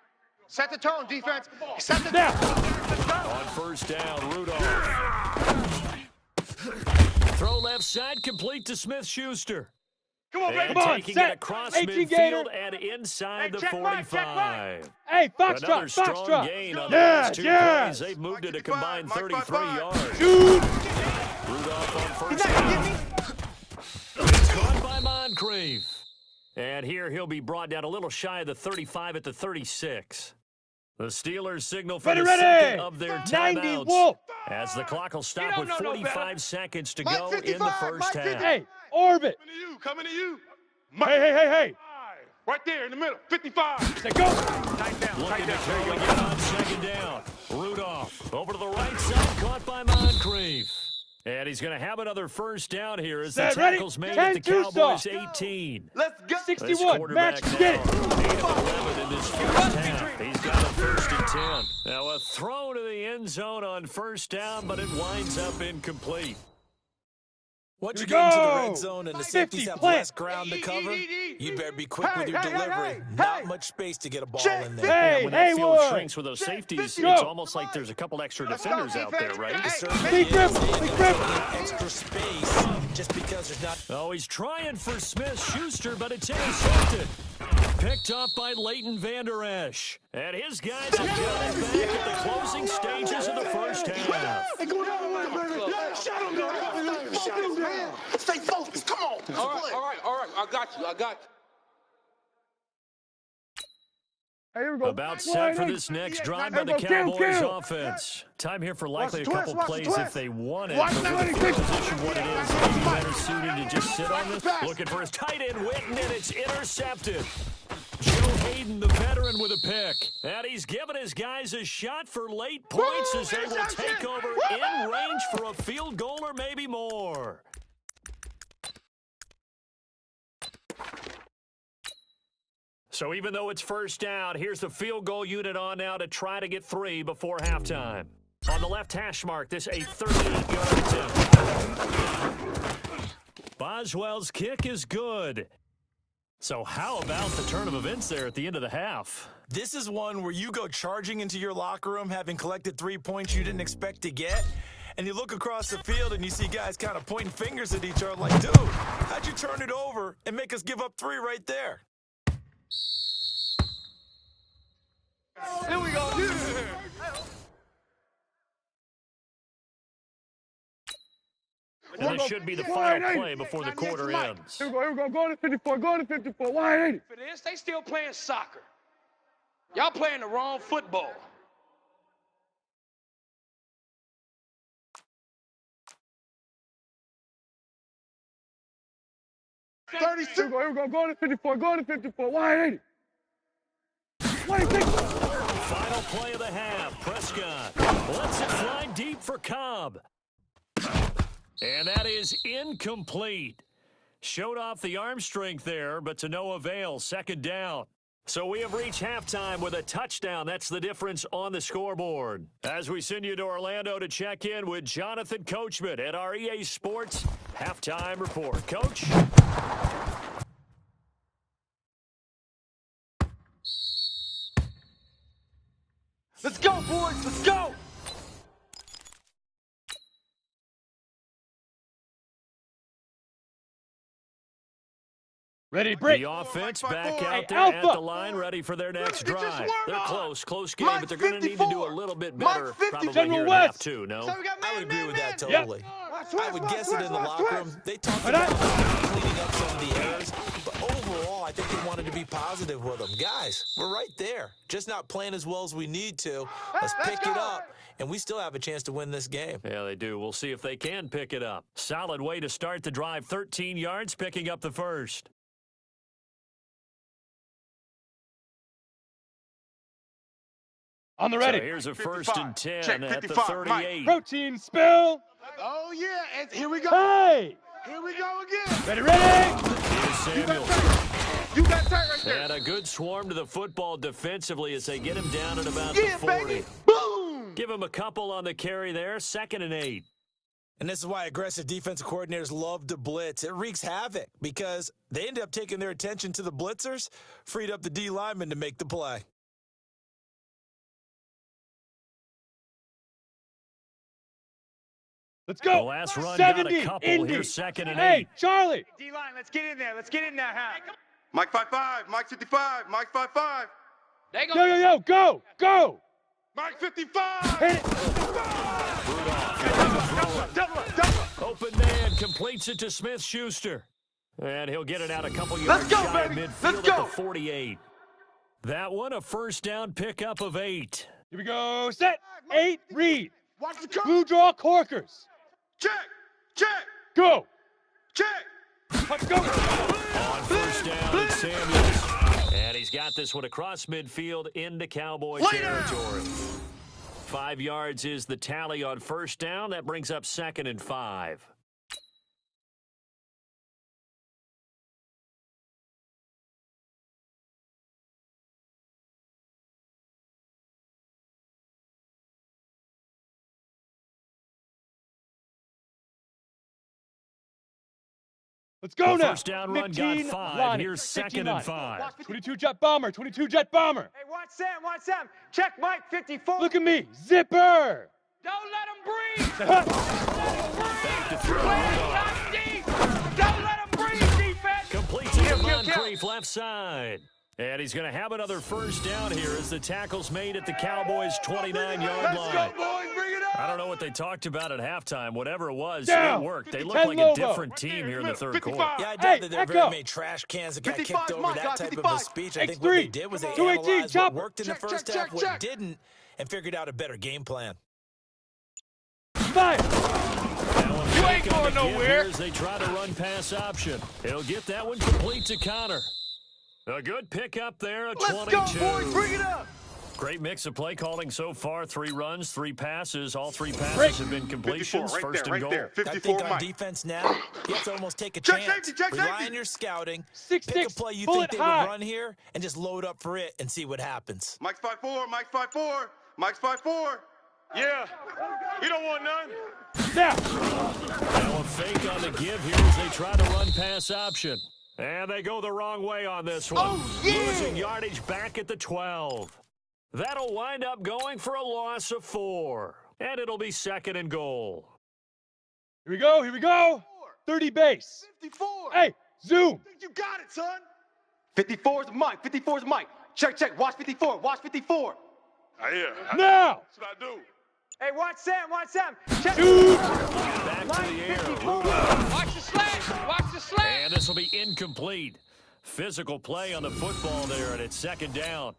Set the tone, defense. Set the Now. On first down, Rudolph. Throw left side, complete to Smith-Schuster. Come on, baby. And Come on. taking it Set. across 18 Gator. midfield and inside the check right, 45. Hey, Another Foxtrot. strong Foxtrot. gain on the Yeah, last 2 yeah. plays. They've moved it a 55, combined Mike 33 55. yards. Shoot. Rudolph on first down. It's caught by Moncrief. And here he'll be brought down a little shy of the 35 at the 36. The Steelers signal for the second of their 90 timeouts. Wolf. As the clock will stop You with don't know no 45 better. seconds to Mike go 55, in the first Mike half. 55. Hey, orbit. Coming to you. Hey. Right there in the middle. 55. Say go. Looking to throw again on second down. Rudolph over to the right side, caught by Moncrief. And he's going to have another first down here as the Set, ready? tackle's made at the 10-2 Cowboys' stop. 18. Let's go. This 61. quarterback Match. now, Get it. 8 of 11 in this first half. He's got a first and 10. Now a throw to the end zone on first down, but it winds up incomplete. Once you Here we get into the go. red zone and the 50, safeties have plant. less ground to cover, you better be quick Hey, with your hey, hey, delivery. hey, Not hey. much space to get a ball Check. in there. Hey, When that field Haywood. shrinks with those safeties, Go. it's almost like there's a couple extra defenders out there, right? It Hey, certainly big is. grip, They big ain't grip. gonna get extra space just because there's not. Oh, he's trying for Smith-Schuster, but it's intercepted. picked off by Leighton Vander Esch. And his guys have got it back at the closing stages of the first half. Hey, go down. Shut him down. Stay focused. Come on. All right. I got you. Hey, here we go. About set for this next drive by the Cowboys offense. Time here for likely a couple plays if they want it. But with the position what it is, maybe better suited to just sit on this. Looking for his tight end, Witten, and it's intercepted. Joe Hayden, the veteran, with a pick. And he's given his guys a shot for late points as they will take over in range for a field goal or maybe more. So even though it's first down, here's the field goal unit on now to try to get 3 before halftime. On the left hash mark, this a 38-yard attempt. Boswell's kick is good. So how about the turn of events there at the end of the half? This is one where you go charging into your locker room having collected 3 points you didn't expect to get, and you look across the field and you see guys kind of pointing fingers at each other like, dude, how'd you turn it over and make us give up 3 right there? Here we go. And this should be the final play before the quarter ends. Here we go. Going to 54. 180. For this, they still playing soccer. Y'all playing the wrong football. Here we go. Going to 54. 180. 180. Final play of the half. Prescott lets it fly deep for Cobb. And that is incomplete. Showed off the arm strength there, but to no avail. Second down. So we have reached halftime with a touchdown. That's the difference on the scoreboard. As we send you to Orlando to check in with Jonathan Coachman at our EA Sports Halftime Report. Coach? Let's go, boys. Let's go. Ready, break. The offense back out there at the line, ready for their next drive. They're close game, but they're going to need to do a little bit better probably here in half two, no? I would agree with that totally. I would guess it in the locker room. They talked about cleaning up some of the errors, but overall, I think they wanted to be positive with them. Guys, we're right there, just not playing as well as we need to. Let's pick it up, and we still have a chance to win this game. Yeah, they do. We'll see if they can pick it up. Solid way to start the drive, 13 yards, picking up the first. On the ready. So here's a 1st and 10 at the 38. Protein spill. Oh, yeah. And here we go. Hey. Here we go again. Ready. Here's Samuel. You got tight right there. And a good swarm to the football defensively as they get him down at about the 40. Baby. Boom. Give him a couple on the carry there. 2nd and 8. And this is why aggressive defensive coordinators love to blitz. It wreaks havoc because they end up taking their attention to the blitzers, freed up the D lineman to make the play. Let's go. The last run got a couple. Indy. Here's 2nd and 8. Hey, Charlie. D-line, let's get in there. Let's get in there, Hal. Mike 5-5. Mike 55. Mike 5-5. They Go. Go. Mike 55. Hit it. Open man completes it to Smith-Schuster. And he'll get it out a couple yards shy of midfield at the 48. That one, a first down pickup of 8. Here we go. Set. 8. Read. Watch the cover. Blue draw corkers. Check. Go. Check. Let's go. On first down, it's Samuels. And he's got this one across midfield into Cowboy territory. 5 yards is the tally on first down. That brings up 2nd and 5. Let's go the now. First down run got 5. Lonnie. Here's 2nd and 5. 22 jet bomber. Hey, watch Sam. Check Mike 54. Look at me. Zipper. Don't let them breathe. Back to throw. Don't let them breathe, defense. Completes it to Moncrief left side. And he's going to have another first down here as the tackle's made at the Cowboys' 29-yard line. Let's go, boys. Bring it up. I don't know what they talked about at halftime. Whatever it was, Down. it worked. They look 10 like Lobo. a different team here in the third quarter. Yeah, I doubt that there are very echo. many trash cans that got 55 kicked over Mike, that got type of 55. a speech. I think X3. what they did was they 218, analyzed what chopper. worked in the Check, first check, half, check, what check. didn't, and figured out a better game plan. Fire. You ain't going nowhere. As they try to run pass option. He'll get that one complete to Connor. A good pickup there, a 22. Let's go, boys. Bring it up. Great mix of play calling so far. 3 runs, 3 passes. All 3 passes have been completions. 54, First and goal. there. I 54 think on Mike. defense now, you have to almost take a Check chance. safety, check Rely safety. on your scouting. 6'6", Pick a play you bullet think they high. would run here, and just load up for it and see what happens. Mike's 5'4", Mike's 5'4", Mike's 5'4". Yeah, we don't want none. Now. Now a fake on the give here as they try to run pass option. And they go the wrong way on this one. Oh, yeah. Losing yardage back at the 12. That'll wind up going for a loss of 4. And it'll be second and goal. Here we go. Here we go. 30 base. 54. Hey, zoom. You got it, son. 54 is Mike. 54 is Mike. Check, check. Watch 54. Watch 54. Yeah. Now. That's what I do. Hey, watch Sam. Watch Sam. Check. Shoot. Back to the air. 54. Watch the slant. Watch the slant. And this will be incomplete. Physical play on the football there, and it's second down.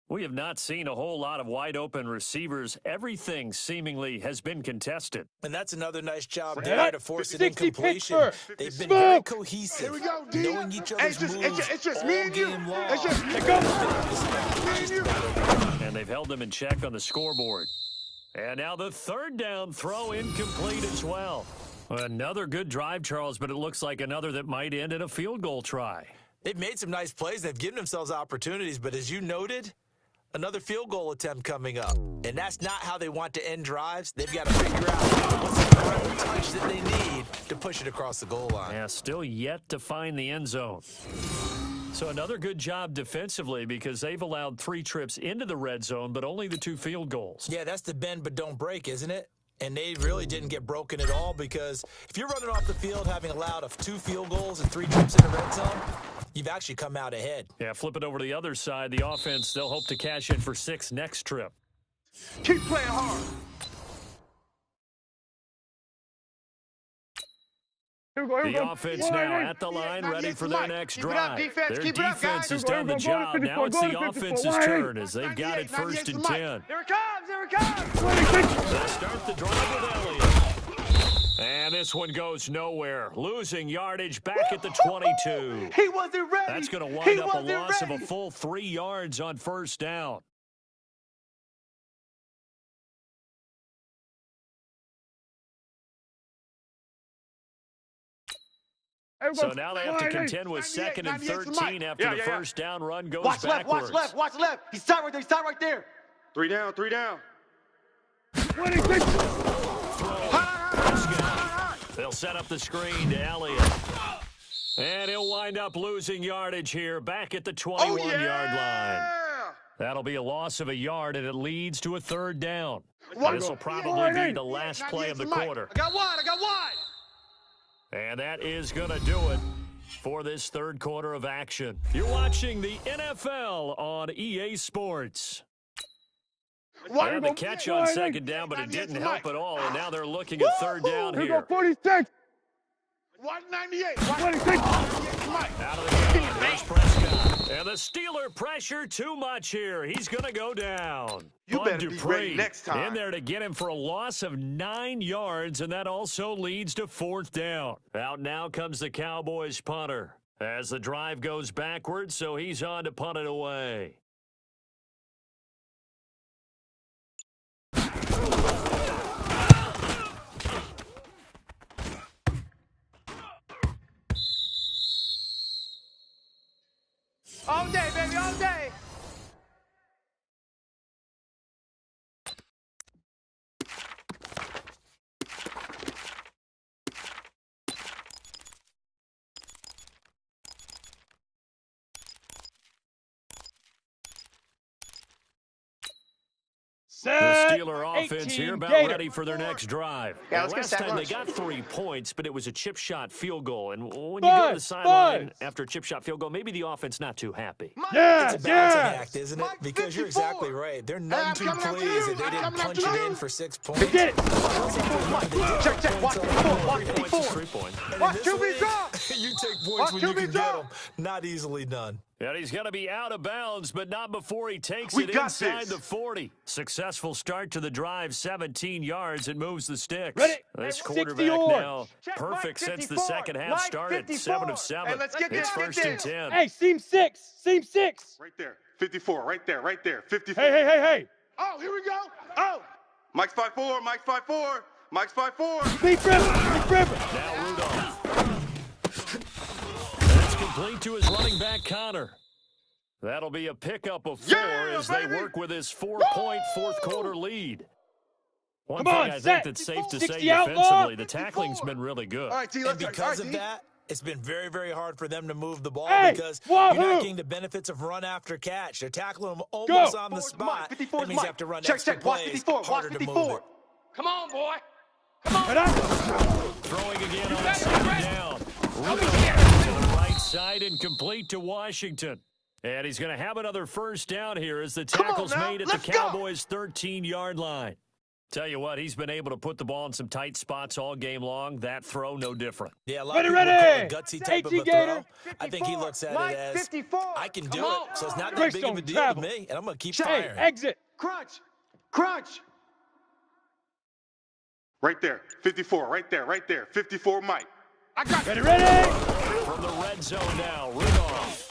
We have not seen a whole lot of wide-open receivers. Everything seemingly has been contested. And that's another nice job Yeah. there to force an 60 incompletion. Pittsburgh. They've been Smoke. very cohesive, Here we go, D. knowing each other's moves it's just all me and you. game long. It's just Here goes. me and you. And they've held them in check on the scoreboard. And now the third down throw incomplete as well. Another good drive, Charles, but it looks like another that might end in a field goal try. They've made some nice plays. They've given themselves opportunities, but as you noted, another field goal attempt coming up. And that's not how they want to end drives. They've got to figure out what's the incredible touch that they need to push it across the goal line. Yeah, still yet to find the end zone. So another good job defensively because they've allowed 3 trips into the red zone, but only the 2 field goals. Yeah, that's the bend but don't break, isn't it? And they really didn't get broken at all because if you're running off the field having allowed 2 field goals and 3 trips in the red zone, you've actually come out ahead. Yeah, flip it over to the other side. The offense, they'll hope to cash in for 6 next trip. Keep playing hard. Here we go. Here we The go. offense One, now eight. at the line, Not ready yet, for their Mike. next Keep it up, drive. defense. Their Keep it up, defense guys. has done the Go, job. go, Now it's go, the go, offense's 54. turn as they've got it 98, first and 98 10. Here it comes. Here it comes. 26. They start the drive with Elliott. And this one goes nowhere. Losing yardage back at the 22. He wasn't ready. That's going to He wind up a wasn't loss of a ready. full 3 yards on first down. Here we go. So now they have to 98. contend with 98, second and 98 to 13 Mike. after Yeah, the yeah. first down run goes Watch left. backwards. Watch left. Watch left. He's stopped right there. He's stopped right there. 3 down, 3 down. 26. They'll set up the screen to Elliott. And he'll wind up losing yardage here back at the 21-yard line. That'll be a loss of a yard, and it leads to a third down. This will probably be the last play of the quarter. I got wide. I got wide. And that is going to do it for this third quarter of action. You're watching the NFL on EA Sports. And the catch on second down, but it didn't help at all. And now they're looking at third down Here we go. here. 46. 198. 26. Out of the game, there's Prescott. And the Steeler pressure too much here. He's going to go down. You Bud better be Dupree ready next time. in there to get him for a loss of 9 yards, and that also leads to fourth down. Out now comes the Cowboys punter as the drive goes backwards, so he's on to punt it away. All day, baby. All day. The Steeler offense here about ready for their next drive. Yeah, let's get last that time lunch. they got 3 points, but it was a chip shot field goal. And when you go to the sideline after a chip shot field goal, maybe the offense not too happy. It's a balancing act, isn't it? Because you're exactly right. They're none too pleased that they didn't punch it in for 6 points. Get it. Check. Watch 3 54. points. Watch QB drop. You take points when you can get them. Not easily done. And he's going to be out of bounds, but not before he takes We it got inside this. the 40. Successful start to the drive, 17 yards. It moves the sticks. Ready? This 60 quarterback yards. now Check, perfect Mike, since the 54. second half Mike, started. 54. 7 of 7. Hey, let's get It's this. first and 10. Hey, seam 6. Seam 6. Right there. 54. Right there. 54. Hey. Oh, here we go. Oh. Mike's 5'4". Mike's 5'4". Mike's 5'4". Deep river. Now Rudolph. That's complete to his running back, Connor. That'll be a pickup of 4 as they work with his 4-point fourth-quarter lead. One Come thing on, I think set. that's safe to say 60 outlaw. defensively, the tackling's been really good. All right, T. And Let's because of that, it's been very, very hard for them to move the ball Hey, because wahoo! you're not getting the benefits of run after catch. They're tackling them almost on the spot. 54 That means you have to run check. extra Watch plays, 54. Watch harder to move 54. it. Come on, boy. Throwing again on second down. Rudolph to the right side and complete to Washington. And he's going to have another first down here as the tackle's now, made at the let's go. Cowboys' 13-yard line. Tell you what, he's been able to put the ball in some tight spots all game long. That throw, no different. Yeah, a lot of people Ready. call it a gutsy type of a Gator. throw. I think he looks at Mike, it as, 54. I can do Come on. it, so it's not that Grace big of a don't deal travel. to me, and I'm going to keep Hey, firing. exit. Crunch. Right there. 54. Right there. 54 Mike. I got Ready. From the red zone now, Rudolph.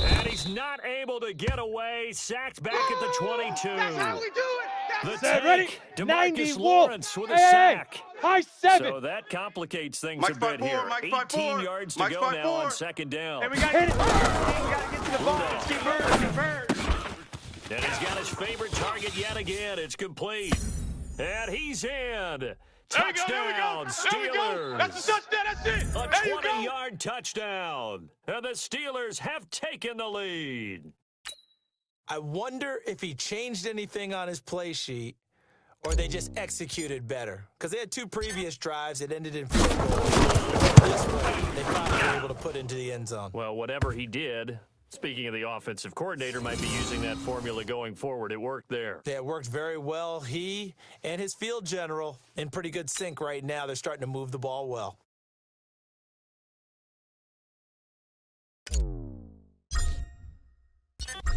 And he's not able to get away. Sacked back at the 22. That's how we do it. The Set, ready. take, 90 DeMarcus Wolf. Lawrence with a Hey, sack. high 7. So that complicates things Mike's a bit 5'4", here. Mike 18 5'4", yards to Mike's go now 5'4". on second down. And we got to get to the ball. Let's keep burning. And he's got his favorite target yet again. It's complete. And he's in. Touchdown, Steelers. That's the touchdown. That's it. A There you go. 20-yard touchdown. And the Steelers have taken the lead. I wonder if he changed anything on his play sheet or they just executed better. Because they had 2 previous drives that ended in field goals. This one, they probably were able to put into the end zone. Well, whatever he did, speaking of the offensive coordinator, might be using that formula going forward. It worked there. Yeah, it worked very well. He and his field general in pretty good sync right now. They're starting to move the ball well.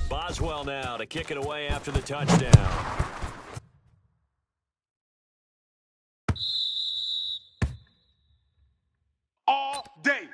Boswell now to kick it away after the touchdown. All day.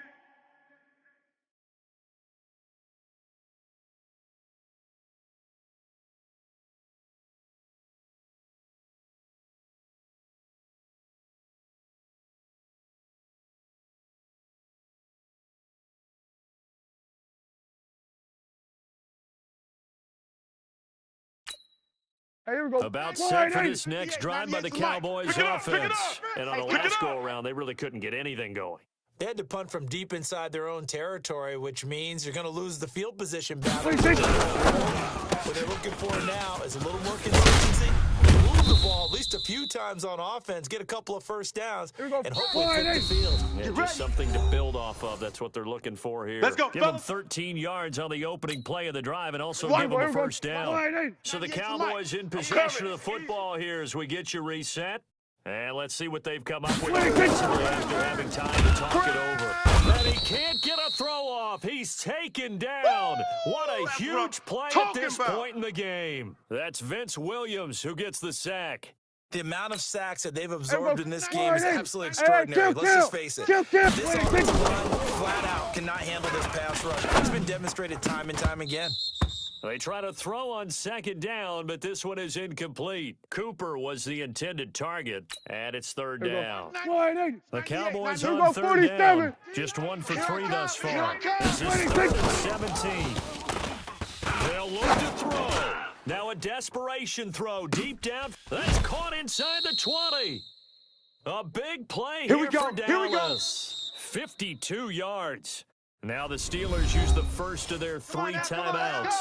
Here we go. About set for this next drive by the Cowboys offense. And on the last go-around, they really couldn't get anything going. They had to punt from deep inside their own territory, which means you're going to lose the field position battle. What they're looking for now is a little more consistency. Move the ball at least a few times on offense, get a couple of first downs, and hopefully flip the field. Yeah, just something to build off of. That's what they're looking for here. Let's go, give them fellas. 13 yards on the opening play of the drive and also give them a first down. So the Cowboys in possession of the football here as we get you reset. And let's see what they've come up with defensively after having time to talk it over. And he can't get a throw off. He's taken down. What a huge play at this point in the game. That's Vince Williams who gets the sack. The amount of sacks that they've absorbed in this game is absolutely extraordinary. Let's just face it. This offensive line, flat out, cannot handle this pass rush. It's been demonstrated time and time again. They try to throw on second down, but this one is incomplete. Cooper was the intended target, and it's third down. The Cowboys on third down. Just 1 for 3 thus far. This is 3rd and 17. They'll look to throw. Now a desperation throw deep down. That's caught inside the 20. A big play here for Dallas. 52 yards. Now the Steelers use the first of their 3 timeouts.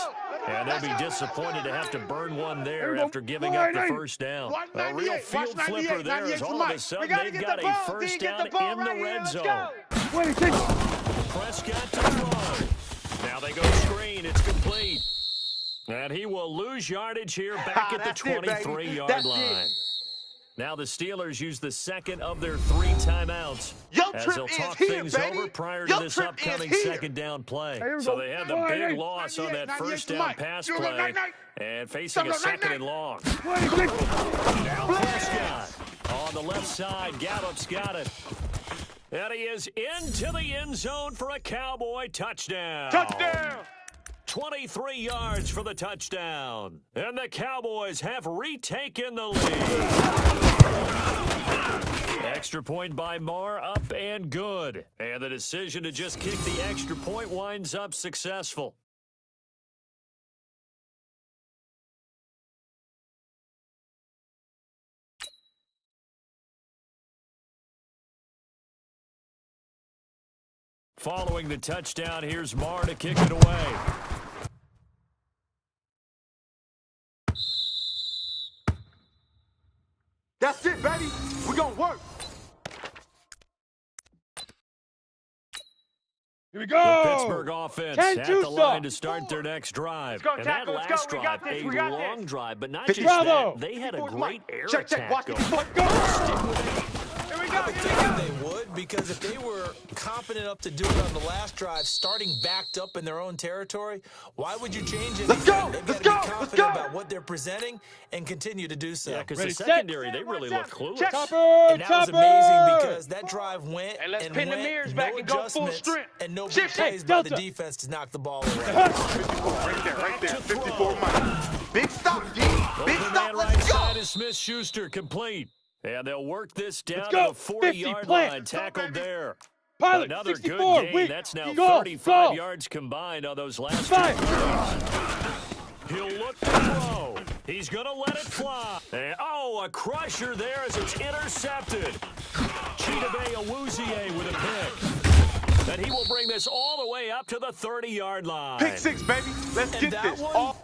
And they'll be disappointed to have to burn one there after giving up the first down. A real field flipper there as all of a sudden they've got a first down in the red zone. Prescott to throw. Now they go screen. It's complete. And he will lose yardage here back at the 23-yard line. Now the Steelers use the second of their 3 timeouts as they'll talk things over prior to this upcoming second down play. So they had the big loss on that first down pass play and facing a second and long. Now Prescott on the left side. Gallup's got it. And he is into the end zone for a Cowboy touchdown. Touchdown! 23 yards for the touchdown. And the Cowboys have retaken the lead. Extra point by Marr, up and good. And the decision to just kick the extra point winds up successful. Following the touchdown, here's Marr to kick it away. That's it, baby. We're going to work. Here we go. The Pittsburgh offense at the line to start their next drive. Go, and tackle, that let's last go. drive, We a got long this. drive, but not Fifty- just Bravo. that. They had a 54's great mine. air Check, attack watch going. it. Go. Here we go. I would think they would, because if they were confident enough to do it on the last drive, starting backed up in their own territory, why would you change anything? Let's go. They've Let's got to go. be Let's confident go. about what they're presenting and continue to do so. Yeah, because Ready, the set. secondary, they really look clueless. Check. Chopper, And that was chopper. amazing because that drive went Hey, let's and pin the went, mirrors no back and go full adjustments, strength. and no big Shift, plays hey, by the Delta. defense to knock the ball away. 54, right there, right there. 54 Mike. Big stop, D. Big Open stop. man Let's right go. side is Smith-Schuster, complete. And they'll work this down Let's to go. the 50, 40-yard plant. line. Tackled there. Pilot, Another 64. good gain. Wait. That's now Go. 35 Go. yards combined on those last 5. 2 plays. He'll look to throw. He's going to let it fly. And, oh, a crusher there as it's intercepted. Chidobe Awuzie with a pick. And he will bring this all the way up to the 30-yard line. Pick 6, baby. Let's And get that this. one-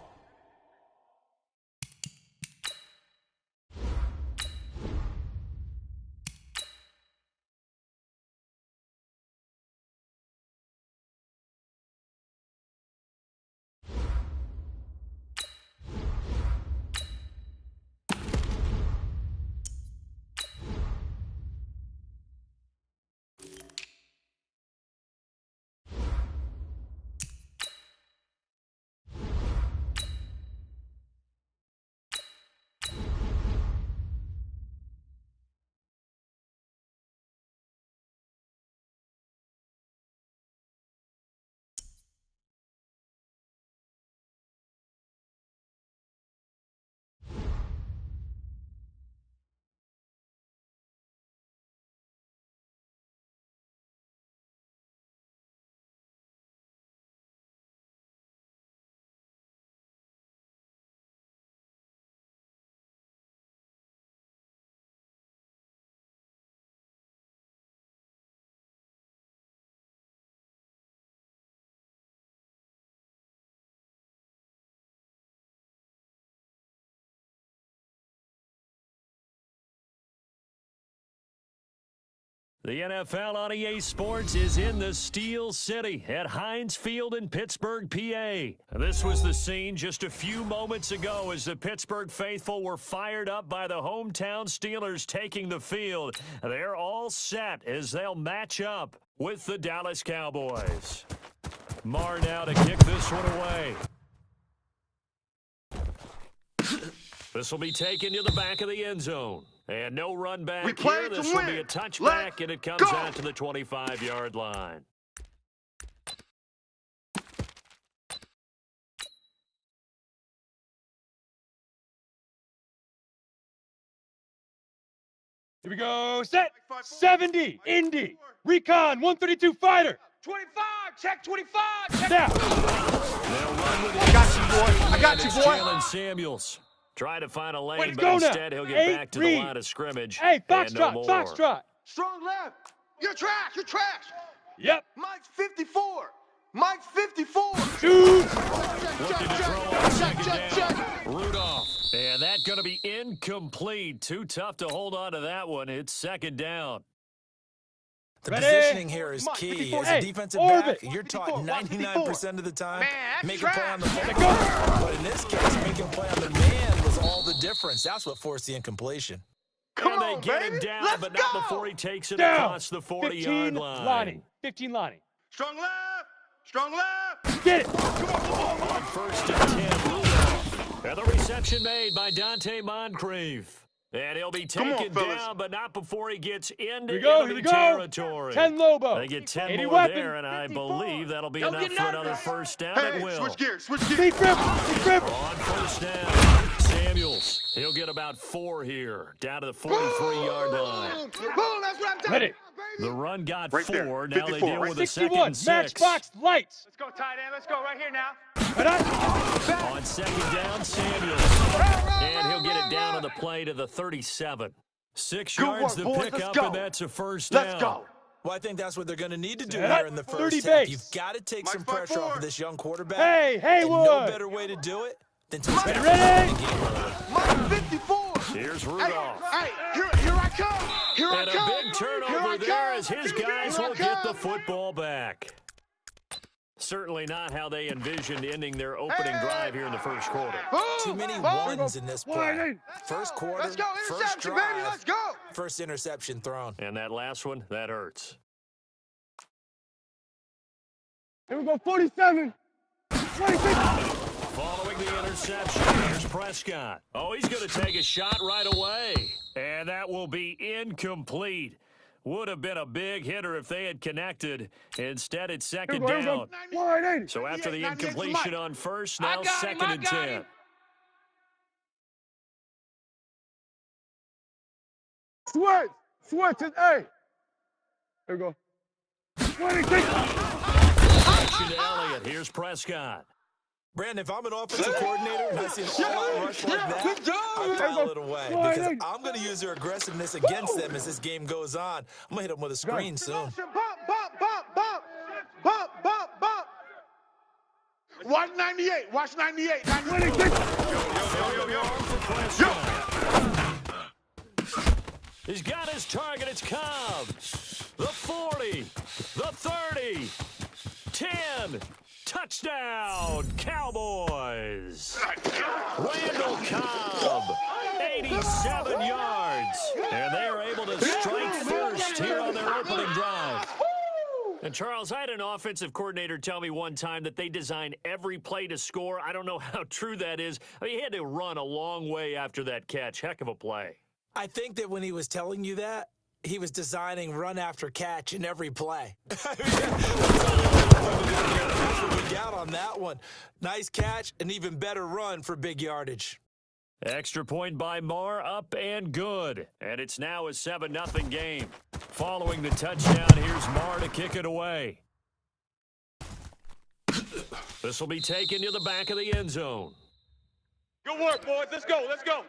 The NFL on EA Sports is in the Steel City at Heinz Field in Pittsburgh, PA. This was the scene just a few moments ago as the Pittsburgh faithful were fired up by the hometown Steelers taking the field. They're all set as they'll match up with the Dallas Cowboys. Marr now to kick this one away. This will be taken to the back of the end zone. And no run back We play here. to This will win. be a touchback, Let's and it comes go. out to the 25-yard line. Here we go. Set. 70. Indy. Recon. 132 fighter. 25, check 25. Check Snap. They'll run with it. I got you, boy. I got you, It's boy. Jalen Samuels. Try to find a lane, Way to but go now. instead he'll get Hey, back to the Reed. line of scrimmage. Hey, and no Foxtrot. more. Foxtrot. Strong left. You're trash. You're trash. Yep. Mike's 54. Mike's 54. Shoot. Looking to throw down. Rudolph. And that's going to be incomplete. Too tough to hold on to that one. It's second down. The positioning here is key. As a defensive back, you're taught 99% of the time, make a play on the ball. But in this case, making a play on the man was all the difference. That's what forced the incompletion. And they get him down, but not before he takes it across the 40-yard line. 15 Lonnie. Strong left. Strong left. Get it. On first and 10, Rudolph. And the reception made by Dante Moncrief. And he'll be taken down, but not before he gets into enemy territory. 10 Lobo. They get 10 more weapon. there, and I believe that'll be enough for another first down. Hey, It will. switch gears. Switch gears. Deep grip. On first down, Samuels. He'll get about 4 here, down to the 43-yard line. Boom, that's what I'm talking Ready. The run got Right 4. there. Now they 54, deal right with a 61. second and 6. Matchbox lights. Let's go, tight end. Let's go right here now. On second down, Samuels. And he'll get it down on the play to the 37. 6 yards to pick up, and that's a first down. Let's go. Well, I think that's what they're going to need to do here in the first 30 half. base. You've got to take some Mike, pressure off of this young quarterback. Hey, Haywood. And no better way to do it than to Ready, ready. Mike 54. Here's Rudolph. Hey, here I come. Here I And a come. big turnover there as his guys will get the football back. Certainly not how they envisioned ending their opening drive here in the first quarter. Too many ones in this play. First quarter, Let's go. first Interception, drive, baby. Let's go. first interception thrown. And that last one, that hurts. Here we go. 47. 26. Following the interception, here's Prescott. Oh, he's going to take a shot right away. And that will be incomplete. Would have been a big hitter if they had connected. Instead, it's second down. So after the incompletion on first, now second and 10. Switch is A. Here we go. 26. Action to Elliott. Here's Prescott. Brandon, if I'm an offensive coordinator and I see an all-out rush like that, I file it away because I'm going to use their aggressiveness against them as this game goes on. I'm going to hit them with a screen soon. Bump, bump, bump, bump. Bump, bump, bump. Watch 98. Watch 98. 96. He's got his target. It's Cobb. The 40. The 30. 10. Touchdown, Cowboys. Randall Cobb, 87 yards. And they are able to strike first here on their opening drive. And, Charles, I had an offensive coordinator tell me one time that they design every play to score. I don't know how true that is. I mean, he had to run a long way after that catch. Heck of a play. I think that when he was telling you that, he was designing run after catch in every play. That's what we got on that one. Nice catch, an even better run for big yardage. Extra point by Marr, up and good. And it's now a 7-0 game. Following the touchdown, here's Marr to kick it away. This will be taken to the back of the end zone. Good work, boys. Let's go. Let's go.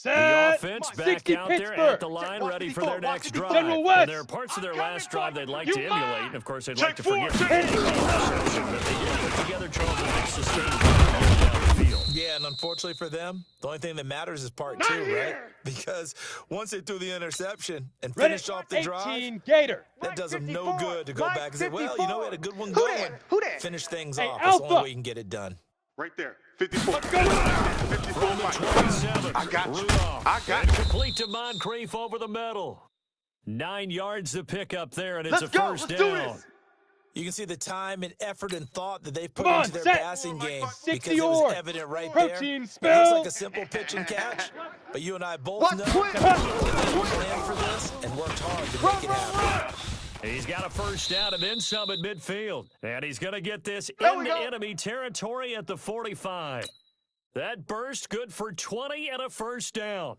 The offense back out there at the line, ready for their next drive. And there are parts of their last drive they'd like to emulate. And, of course, they'd like to forget the interception that they did put together, Charles, and they sustained down the field. Yeah, and unfortunately for them, the only thing that matters is part 2, right? Because once they threw the interception and finished off the drive, Gator. that does them no good to go back and say, well, you know, we had a good one Who going. that? Finish things Hey, off. That's the Alpha. only way you can get it done. Right there. 54. 54 From the Mike. 27, I got you. Rudolph. I got And you. complete to Moncrief over the middle. 9 yards to pick up there, and it's Let's a go. first Let's do down. this. You can see the time and effort and thought that they've put Come on, into their set. passing game 60 because it was yards. evident right Protein there. spill. It looks like a simple pitch and catch, but you and I both know Quick. that they planned for this and worked hard to make it happen. He's got a first down and then some at midfield. And he's going to get this There we into go. enemy territory at the 45. That burst good for 20 and a first down.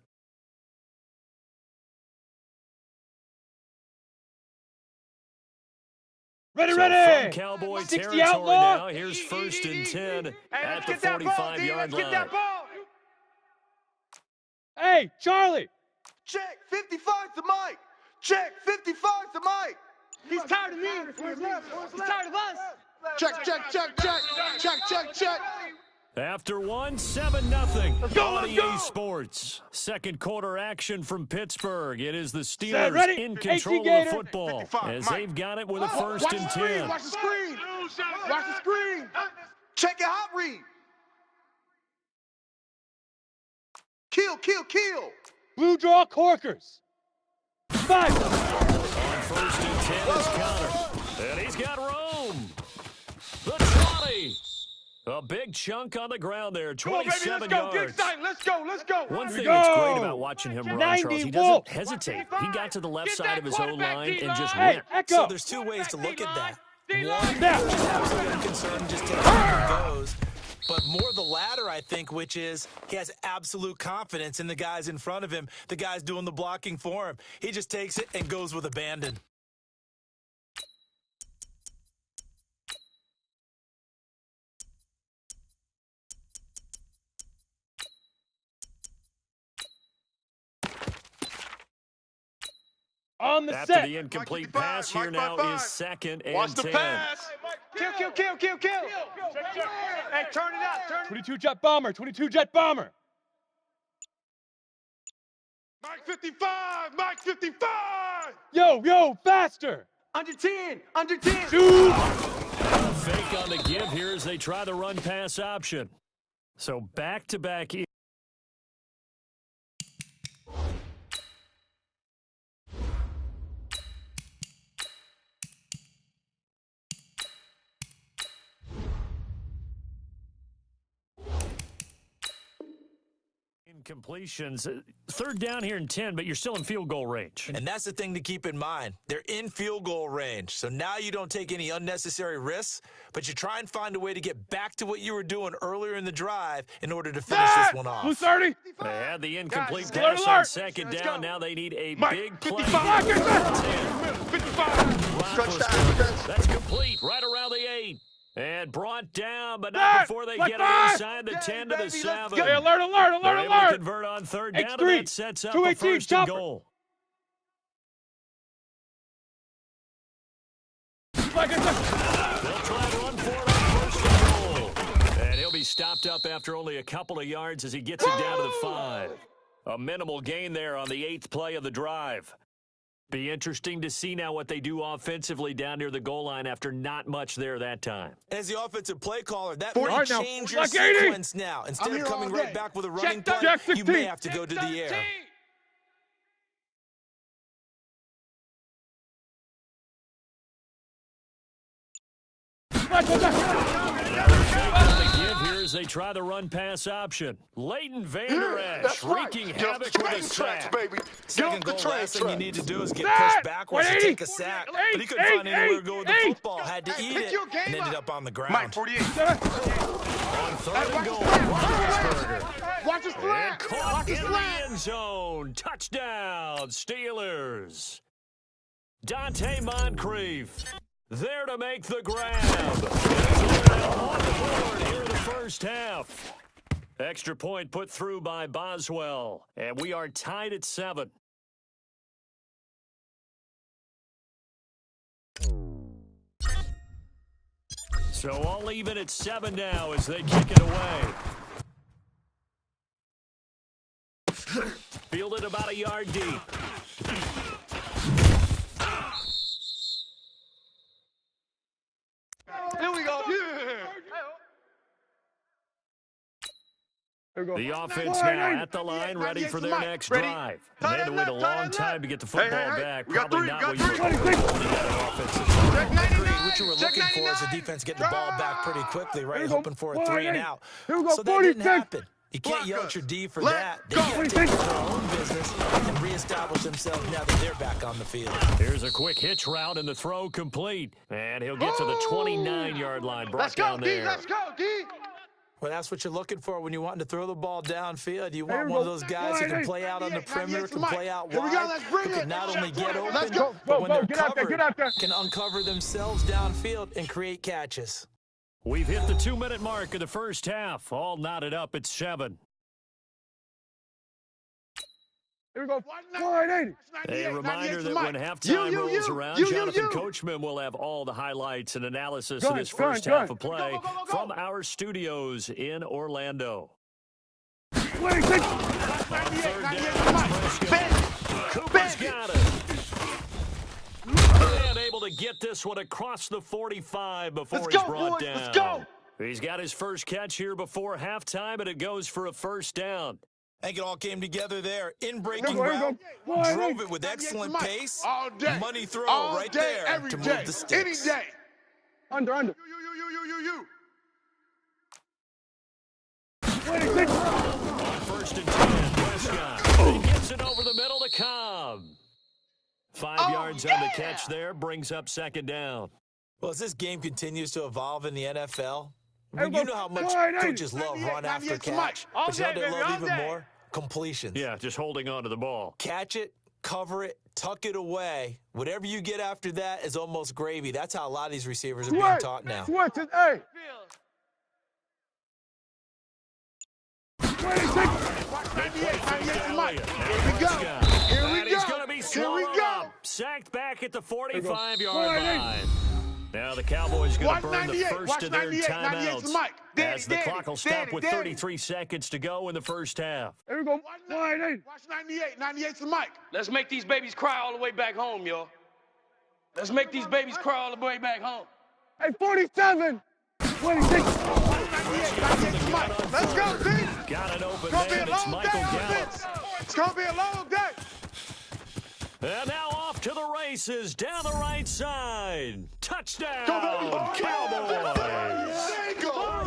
Ready, So ready. from Cowboy 60 territory outlaw. now, here's first and 10 Hey, at let's the get that ball, D. 45-yard Let's get that line. ball. Hey, Charlie. Check. 55 to Mike. Check. 55 to Mike. He's tired of me. He's tired of us. Check, check, check, check. Check, check, check. After one, 7-0. Let's go, on let's EA go. Sports. Second quarter action from Pittsburgh. It is the Set, Steelers ready. in control of Gator. the football 55, as Mike. they've got it with a first Watch and the screen. 10. Watch the screen. Watch the screen. Check your hot read. Kill, kill, kill. Blue draw corkers. 5. On first and 10 is Connor. And he's got Rome. The trotty. A big chunk on the ground there, Come on, baby, 27 let's go. yards. Get excited. Let's go, let's go. One thing go. that's great about watching him run, 90 Charles, he Wolf. doesn't hesitate. He got to the left Get side that of his quarterback, O-line and just Hey, went. Echo. So there's two ways to look at that. One, Now. just absolutely unconcerned, just takes it and goes. But more the latter, I think, which is he has absolute confidence in the guys in front of him, the guys doing the blocking for him. He just takes it and goes with abandon. On the After set. the incomplete 55, pass here Mike now 55. is second and Watch the 10. pass. Kill. Hey, turn it up. Turn it 22 jet bomber. 22 jet bomber. Mike 55. Mike 55. Yo, faster. Under 10. Under 10. Shoot. A fake on the give here as they try the run pass option. So back-to-back. Completions. Third down here in 10, but you're still in field goal range. And that's the thing to keep in mind. They're in field goal range. So now you don't take any unnecessary risks, but you try and find a way to get back to what you were doing earlier in the drive in order to finish this one off. Blue 30. They had the incomplete Guys, pass alert, on alert. second Let's down. go. Now they need a Mike, big play. 55. here. 55. Roethlisberger. That's complete right around the 8. And brought down, but not Set. before they Like get it five. inside the 10 to the 7. Hey, alert, alert, They're alert, able to alert. convert on third down, and X3. that sets up a 218 first and chopper. goal. Like I said. They'll try to run for it on first and goal. And he'll be stopped up after only a couple of yards as he gets it down to the 5. A minimal gain there on the 8th play of the drive. Be interesting to see now what they do offensively down near the goal line after not much there that time. As the offensive play caller, that 40 may right now. change your Like 80. sequence now. Instead I'm of here coming all right day. back with a Check running play, Check you 16. may have to go to the air. Like I said. Give here as they try the run pass option. Leighton Vander Esch That's right. wreaking Get off havoc the with a train tracks, sack. baby. Get Second off the goal, train last thing you tracks. need to do is get Set. pushed backwards to 180. take a sack. But he couldn't find anywhere to go with the football. Had to eat pick it your game and ended up. up on the Mike ground. 48. On third and goal, Roethlisberger. Watch his And slant. caught Watch his in the slant. end zone. Touchdown, Steelers. Dante Moncrief there to make the grab. On the board here in the first half. Extra point put through by Boswell. And we are tied at 7. So all even at 7 now as they kick it away. Fielded about a yard deep. Here we go. The offense now at the line, ready for their next drive. And they had to wait a long time to get the football back. We got Probably three, not we what got you three. were hoping for the other offensive side. What you were looking for is a defense getting the ball back pretty quickly, right? Hoping for a 3 and out. Here we go, So that didn't 46. happen. You can't yell at your D for that. They got to take care of their own business and reestablish themselves now that they're back on the field. Here's a quick hitch route and the throw complete. And he'll get to the 29-yard line, brought Let's go, down D. there. Let's go, D. Well, that's what you're looking for when you're wanting to throw the ball downfield. You want one of those guys who can play out on the perimeter, can play out Here we go, wide, let's bring who it. can not only get open, Let's go. but when they're Get out there, covered, get out there. can uncover themselves downfield and create catches. We've hit the 2-minute mark of the first half. All knotted up at 7. Here we go. 180. A reminder that when halftime rolls around, Jonathan Coachman will have all the highlights and analysis of this first half of play from our studios in Orlando. 26. Cooper's got it. And able to get this one across the 45 before he's brought down. Let's go. He's got his first catch here before halftime, and it goes for a first down. I think it all came together there. In-breaking route, drove it with excellent pace. All day. Money throw All right day, there every to day. move the sticks. Any day. Under. You. 26. On first and 10, Prescott. He gets it over the middle to Cobb. 5 yards on the catch there, brings up second down. Well, as this game continues to evolve in the NFL, you know how much coaches love run after catch. But you know they love even more? Completions. Yeah, just holding on to the ball. Catch it, cover it, tuck it away. Whatever you get after that is almost gravy. That's how a lot of these receivers are being taught now. 26. 98, 98 Mike. Here we go. Here we go. He's going to be swallowed up. Sacked back at the 45-yard line. Now the Cowboys going to burn the first of their timeouts as the clock will stop with 33 seconds to go in the first half. Here we go. 98. Watch 98. 98's the mic. Let's make these babies cry all the way back home, y'all. Let's make these babies cry all the way back home. Hey, 47. 26. 98's the mic. Let's go, B. Got an open man. It's Michael Gallup. It's going to be a long day. And now off to the races, down the right side. Touchdown, Cowboys.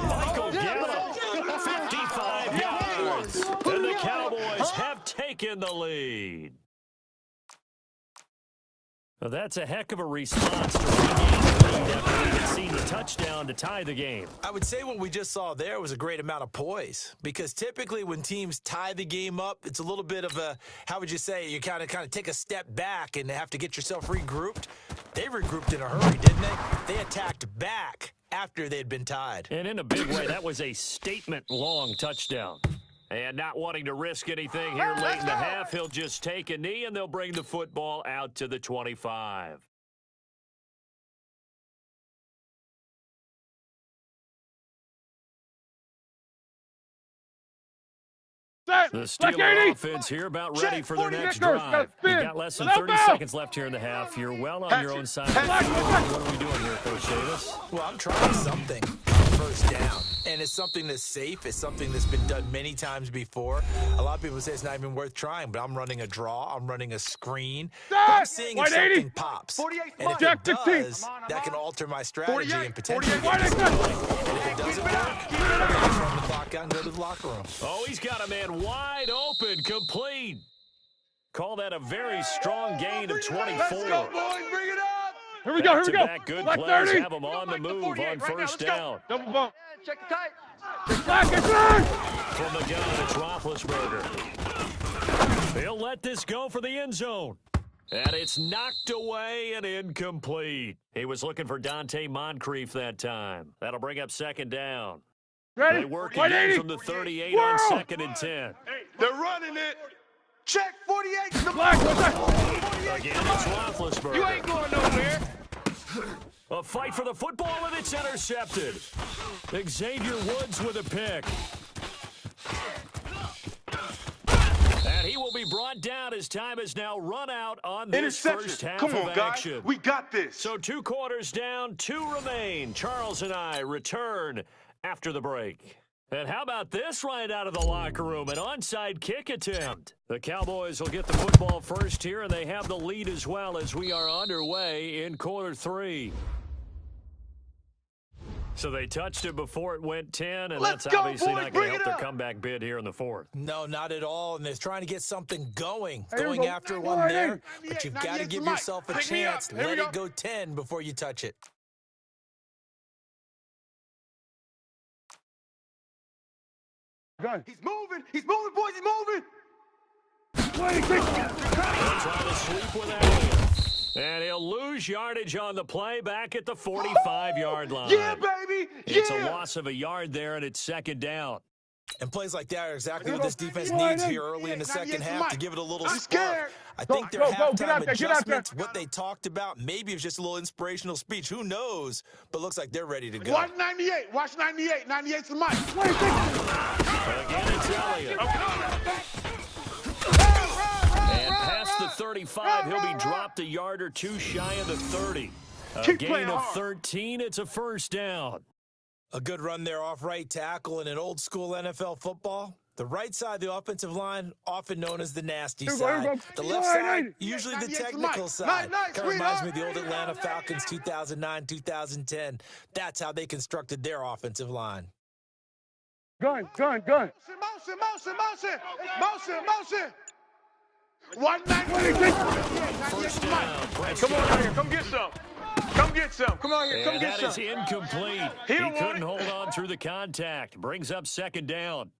Michael Gallup, 55 yards. And the Cowboys have taken the lead. Well, that's a heck of a response to regain the lead after we had seen the touchdown to tie the game. I would say what we just saw there was a great amount of poise, because typically when teams tie the game up, it's a little bit of a, how would you say, you kind of take a step back and have to get yourself regrouped. They regrouped in a hurry, didn't they? They attacked back after they had been tied. And in a big way, that was a statement-long touchdown. And not wanting to risk anything here late in the half, he'll just take a knee, and they'll bring the football out to the 25. The Steeler offense here about ready for their next drive. We've got less than 30 seconds left here in the half. You're well on your own side. What are we doing here, Coach Davis? Well, I'm trying something first down. And it's something that's safe. It's something that's been done many times before. A lot of people say it's not even worth trying, but I'm running a draw. I'm running a screen. I'm seeing if something pops. And if it does, that can alter my strategy and potentially get this going. And if it doesn't work, I'm going to run the clock out and go to the locker room. Oh, he's got a man wide open, complete. Call that a very strong gain of 24. Let's go, boys. Bring it up. Here we go. Here we go. Good players have him on the move on first down. Double bump. Check the tight. From the gun, it's Roethlisberger. He'll let this go for the end zone. And it's knocked away and incomplete. He was looking for Dante Moncrief that time. That'll bring up second down. Ready? They work again from the 38 on second and 10. They're running it. Check 48. The Again, it's Roethlisberger. You ain't going nowhere. A fight for the football, and it's intercepted. Xavier Woods with a pick. And he will be brought down as time is now run out on this first half Come on, of guys. action. We got this. So 2 quarters down, 2 remain. Charles and I return after the break. And how about this right out of the locker room? An onside kick attempt. The Cowboys will get the football first here, and they have the lead as well as we are underway in quarter 3. So they touched it before it went 10, and that's obviously not going to help their comeback bid here in the 4th. No, not at all. And they're trying to get something going after one there. But you've got to give yourself a chance. Let it go 10 before you touch it. He's moving, boys, he's moving. 26. He'll try to sweep with that. And he'll lose yardage on the play back at the 45-yard line. Yeah, baby. It's a loss of a yard there, and it's second down. And plays like that are exactly what this defense needs here early in the second half to give it a little spark. I think their halftime adjustments, what they talked about, maybe it was just a little inspirational speech. Who knows? But looks like they're ready to go. Watch 98. Watch 98. 98's the mic. Again, it's Elliott. And past the 35, he'll be dropped a yard or two shy of the 30. A gain of 13, it's a first down. A good run there off right tackle in an old school NFL football. The right side of the offensive line, often known as the nasty side. The left side, usually the technical side. Kind of reminds me of the old Atlanta Falcons 2009, 2010. That's how they constructed their offensive line. Gun. Motion. 198. First down. Come on out here. Come get some. Come get some. Come on here. Come And get that some. is incomplete. He couldn't hold on through the contact. Brings up second down.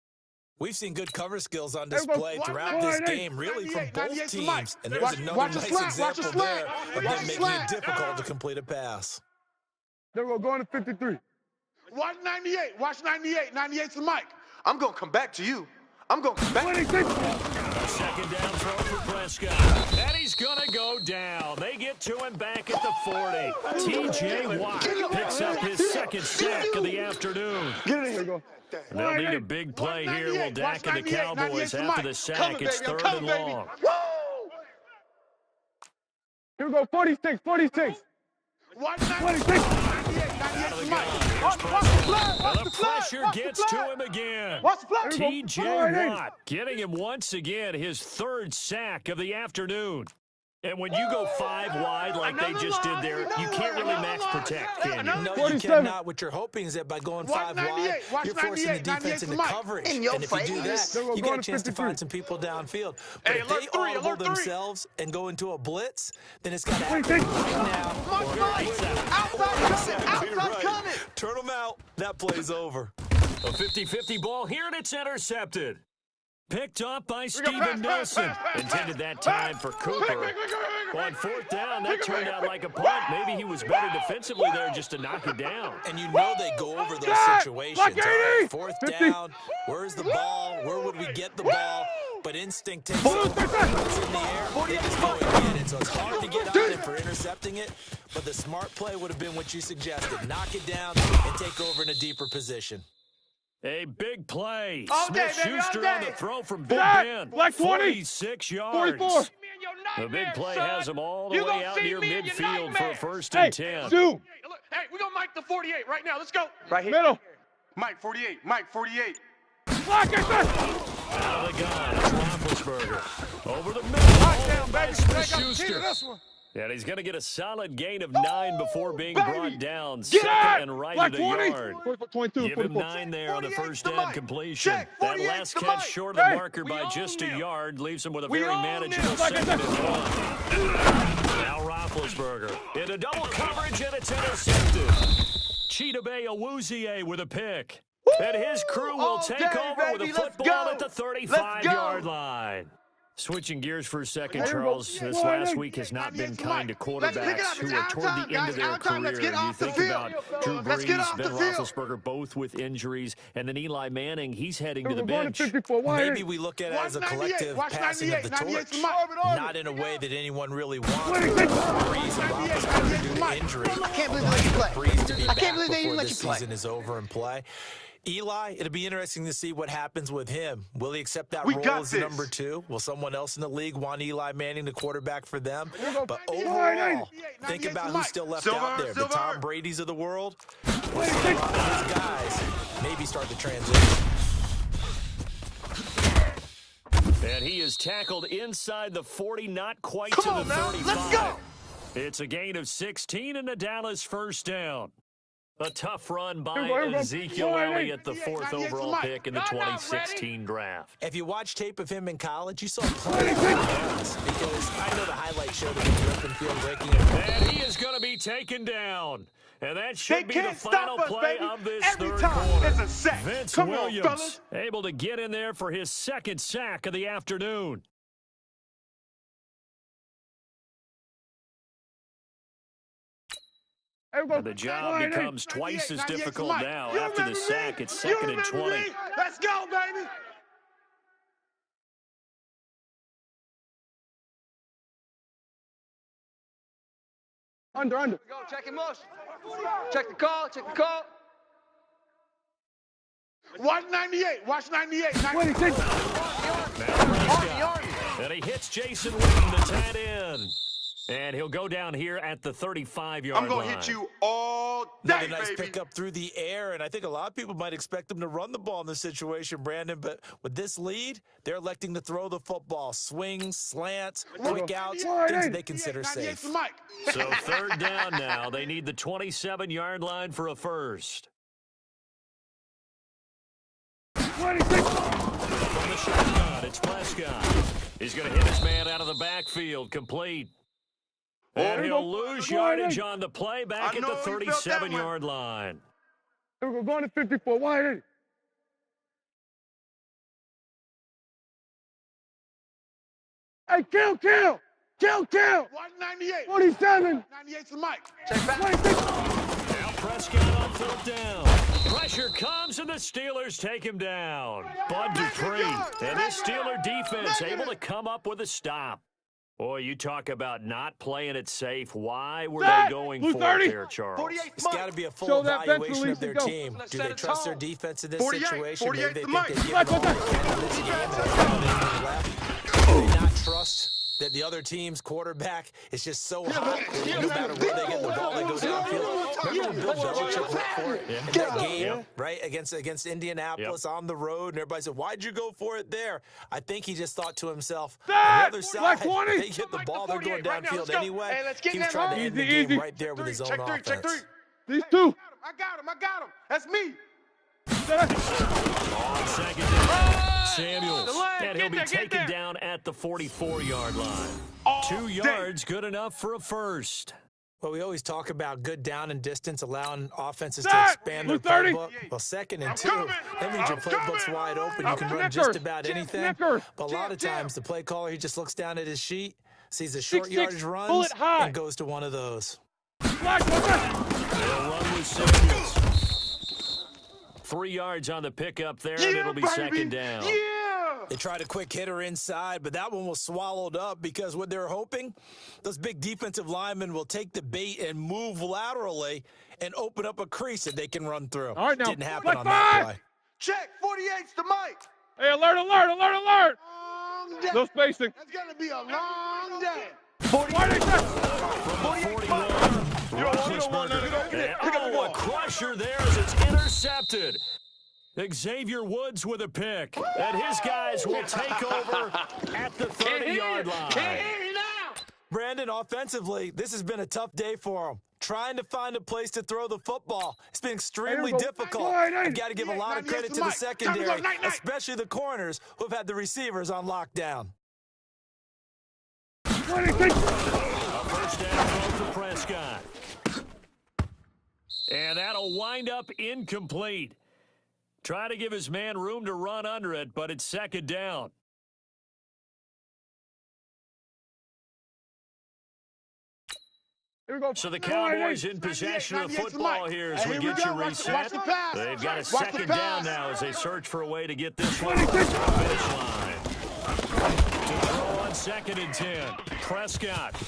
We've seen good cover skills on display throughout this game, really from both teams. And there's another nice example there of them making it difficult to complete a pass. There we go. Going to 53. Watch 98. Watch 98. 98's the mic. I'm going to come back to you. I'm going to come back. A second down throw for Prescott. And he's going to go down. They get to him back at the 40. T.J. Watt picks up his second sack of the afternoon. Get it in here, go. They'll need a big play here. Will Dak and the Cowboys after the sack. It's third and long. Here we go. 46. 46. 96. The pressure gets to him again. T.J. Watt getting him once again his third sack of the afternoon. And when you go 5 wide like they just did there, you can't really max protect, can you? No, you cannot. What you're hoping is that by going 5 wide, you're forcing the defense into coverage. And if you do that, you got a chance to find some people downfield. But if they audible themselves and go into a blitz, then it's got to happen right now. Outside, turn them out. That play's over. A 50-50 ball here, and it's intercepted. Picked up by Steven Nelson. Intended that time for Cooper. On fourth down, that turned out like a punt. Maybe he was better defensively there just to knock it down. And you know they go over those situations. Right? Fourth down, where's the ball? Where would we get the ball? But instinct takes over. It's in the air, they just go and get it. So it's hard to get on him for intercepting it. But the smart play would have been what you suggested. Knock it down and take over in a deeper position. A big play. Okay, Smith-Schuster on the throw from Big Ben. 46 yards. 44. The big play has him all the way out near midfield for a first and 10. Hey, we're going to mic the 48 right now. Let's go. Right here. Middle. Mike 48. Mike 48. Out of the gun, it's Roethlisberger. Over the middle, by Smith-Schuster. And he's going to get a solid gain of 9 before being brought down. Second and right at the yard. 22, Give him 9 there on the first down completion. That last catch short of the marker by just a yard leaves him with a very manageable second and 1. Now Roethlisberger into double coverage, and it's intercepted. Chidobe Awuzie with a pick. And his crew will take over with a football at the 35-yard line. Switching gears for a second, Charles, this last week has not been kind to quarterbacks who are toward the end of their career. You think about Drew Brees, Ben Roethlisberger, both with injuries, and then Eli Manning, he's heading to the bench. Maybe we look at it as a collective passing of the torch, not in a way that anyone really wants. Brees and Roethlisberger due to injury. I can't believe they let you play. Brees to be back believe they before even let this you play. season is over and play. Eli, it'll be interesting to see what happens with him. Will he accept that role as the number 2? Will someone else in the league want Eli Manning to quarterback for them? But overall, think about who's still left out there. The Tom Brady's of the world. We'll see a lot of these guys maybe start to transition. And he is tackled inside the 40, not quite to the 35. Let's go. It's a gain of 16 and a Dallas first down. A tough run by Ezekiel Elliott, the 4th overall pick in the 2016 draft. If you watch tape of him in college, you saw plenty of runs because I know the highlight showed him in the open field breaking it. And he is going to be taken down. And that should be the final play of this third quarter. It's a sack. Vince Come Williams on, fellas. able to get in there for his second sack of the afternoon. And the job becomes twice as difficult now. After the sack, it's 2nd and 20. Let's go, baby. Under. Go, check him mush. Check the call. 198. Watch 98. 26. And he hits Jason Witten, the tight end. And he'll go down here at the 35-yard line. I'm going to hit you all day, Another nice baby. pickup through the air, and I think a lot of people might expect them to run the ball in this situation, Brandon, but with this lead, they're electing to throw the football. Swings, slants, quick outs, things they consider safe. So 3rd down now. They need the 27-yard line for a first. 26. From the shotgun, it's Prescott. He's going to hit his man out of the backfield, complete. And he'll lose yardage on the play back at the 37-yard line. Here we go, going to 54. 180. Hey, kill. 198. 47. 98's the mic. 26. Now Prescott on 4th down. Pressure comes, and the Steelers take him down. Bud Dupree and this Steeler defense able to come up with a stop. Boy, you talk about not playing it safe. Why were they going for it there, Charles? It's got to be a full evaluation of their team. Do they trust their defense in this 48, situation? 48 Maybe they the think mic. they give them all they can in this game and they're down into the left. Do they not trust that the other team's quarterback is just so hot that no matter where they get the ball, they go downfield? Remember when Bill Belichick went for it in that game, right, against Indianapolis on the road, and everybody said, why'd you go for it there? I think he just thought to himself, on the other side, if they get the ball, they're going downfield anyway. He was trying to end the game right there with his own offense. Check 3. These two. I got him. That's me. On 2nd down, Samuels. And he'll be taken down at the 44-yard line. 2 yards, good enough for a first. Well, we always talk about good down and distance, allowing offenses to expand their playbook. Well, 2nd and 2, that means your playbook's wide open. You can run just about anything. But a lot of times, the play caller, he just looks down at his sheet, sees the short yardage runs, and goes to one of those. They'll run with Samuels. 3 yards on the pickup there, and it'll be 2nd down. They tried a quick hitter inside, but that one was swallowed up because what they're hoping, those big defensive linemen will take the bait and move laterally and open up a crease that they can run through. All right, now. Didn't happen on that play. Check. 48's the mic. Hey, alert. Long day. No spacing. That's going to be a long day. 41. Oh, a crusher there as it's intercepted. Xavier Woods with a pick. And his guys will take over at the 30-yard line. Brandon, offensively, this has been a tough day for them. Trying to find a place to throw the football. It's been extremely difficult. I've got to give a lot of credit to the secondary, especially the corners who have had the receivers on lockdown. A first down throw for Prescott. And that'll wind up incomplete. Try to give his man room to run under it, but it's 2nd down. So the Cowboys in possession of football here as we get you reset. They've got a 2nd down now as they search for a way to get this one to the finish line. To throw on 2nd and 10. Prescott.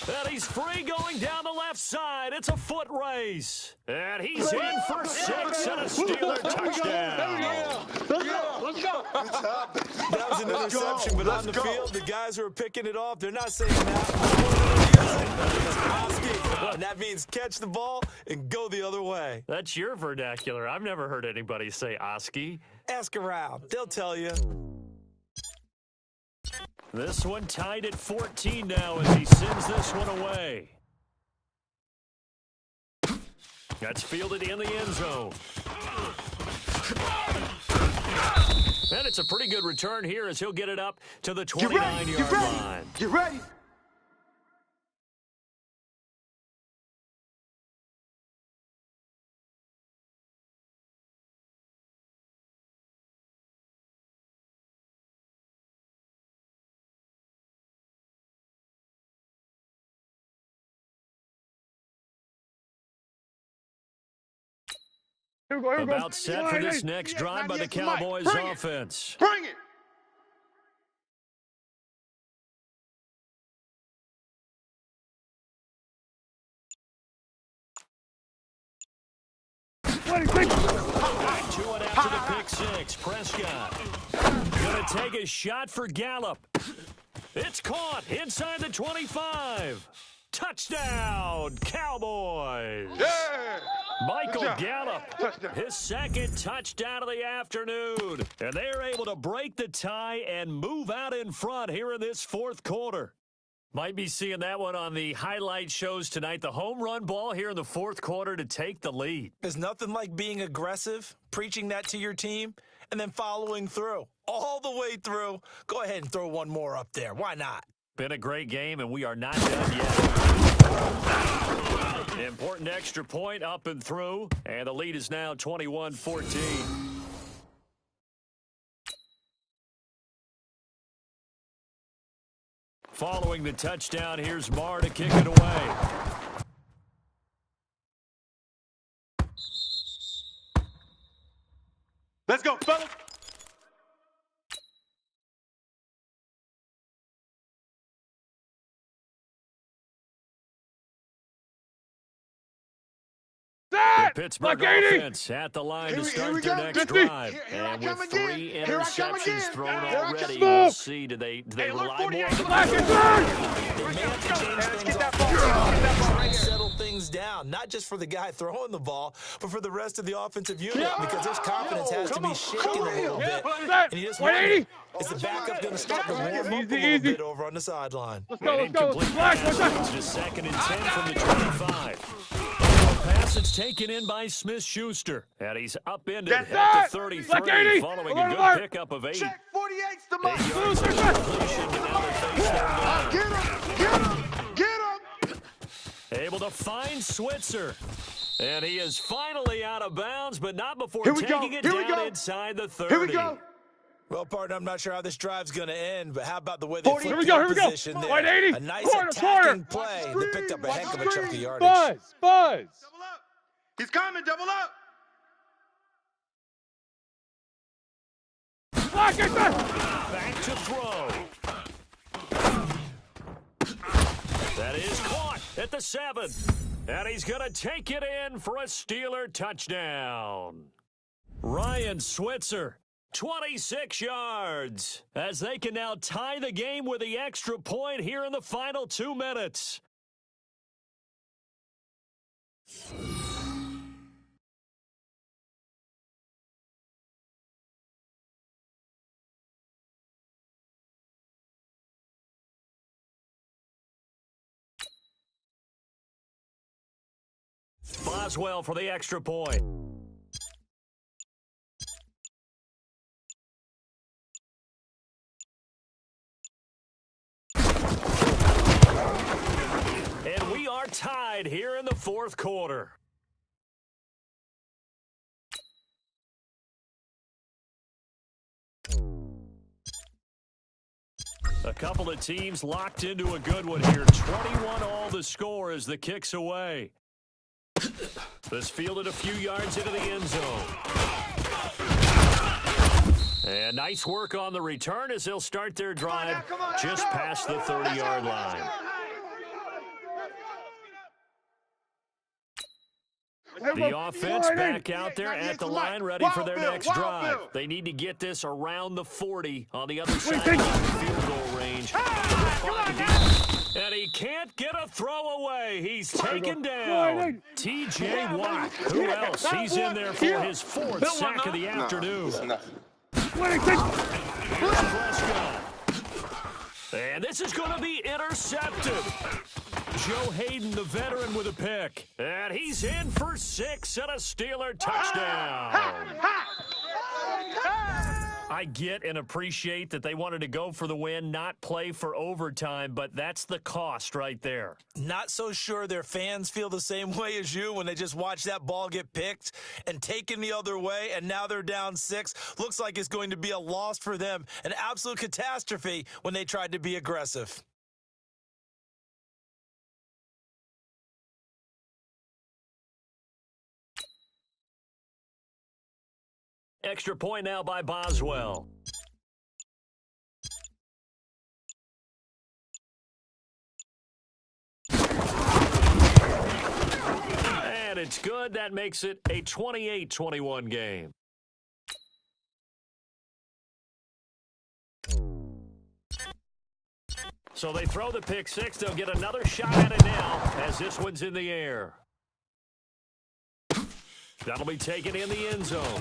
And he's free going down the left side. It's a foot race. And he's in for 6 and a Steeler touchdown. Let's go. That was an interception, but on the field, the guys who are picking it off, they're not saying that. And that means catch the ball and go the other way. That's your vernacular. I've never heard anybody say Oski. Ask around. They'll tell you. This one tied at 14 now as he sends this one away. That's fielded in the end zone. And it's a pretty good return here as he'll get it up to the 29-yard line. You ready? Here we go. Here we go. About set for this next drive by the Cowboys offense. Bring it. Back to it after the pick six. Prescott going to take a shot for Gallup. It's caught inside the 25. Touchdown, Cowboys. Yeah. Michael Gallup, his second touchdown of the afternoon. And they're able to break the tie and move out in front here in this fourth quarter. Might be seeing that one on the highlight shows tonight. The home run ball here in the fourth quarter to take the lead. There's nothing like being aggressive, preaching that to your team, and then following through. All the way through. Go ahead and throw one more up there. Why not? Been a great game, and we are not done yet. Important extra point up and through, and the lead is now 21-14. Following the touchdown, here's Marr to kick it away. Let's go, fellas. The Pittsburgh offense at the line to start their next drive. And with 3 interceptions thrown already, we'll see, do they rely more on the They may have to change things up, try and settle things down, not just for the guy throwing the ball, but for the rest of the offensive unit, because their confidence has to be shaken a little bit. And you just wonder, is the backup going to start to warm up a little bit over on the sideline? Let's go. Just 2nd and 10 from the 25. Pass it's taken in by Smith-Schuster. And he's upended at the 33 following a good pickup of 8. Check 48's the mark. 8 yards of completion, and now they face down. Get him. Able to find Switzer. And he is finally out of bounds, but not before Here we taking go. it Here we down go. inside the 30. Here we go. Well, partner, I'm not sure how this drive's going to end, but how about the way they flipped Here we go. position there? 180. A nice Corner. attacking play that picked up a heck of a chunk of yardage. Buzz. Double up. He's coming, double up. Block it. Back to throw. That is caught at the 7. And he's going to take it in for a Steeler touchdown. Ryan Switzer, 26 yards, as they can now tie the game with the extra point here in the final 2 minutes. Boswell for the extra point. And we are tied here in the fourth quarter. A couple of teams locked into a good one here. 21 all the score as the kick's away. This fielded a few yards into the end zone. And nice work on the return as they'll start their drive just past the 30-yard line. The offense back out there at the line, ready for their next drive. They need to get this around the 40 on the other side of the field goal range. And he can't get a throw away. He's taken down. T.J. Watt. Who else? He's in there for his 4th sack of the afternoon. Here's Prescott. And this is going to be intercepted. Joe Hayden, the veteran, with a pick. And he's in for 6 and a Steeler touchdown. I get and appreciate that they wanted to go for the win, not play for overtime, but that's the cost right there. Not so sure their fans feel the same way as you when they just watch that ball get picked and taken the other way, and now they're down 6. Looks like it's going to be a loss for them, an absolute catastrophe when they tried to be aggressive. Extra point now by Boswell. And it's good. That makes it a 28-21 game. So they throw the pick six. They'll get another shot at it now as this one's in the air. That'll be taken in the end zone.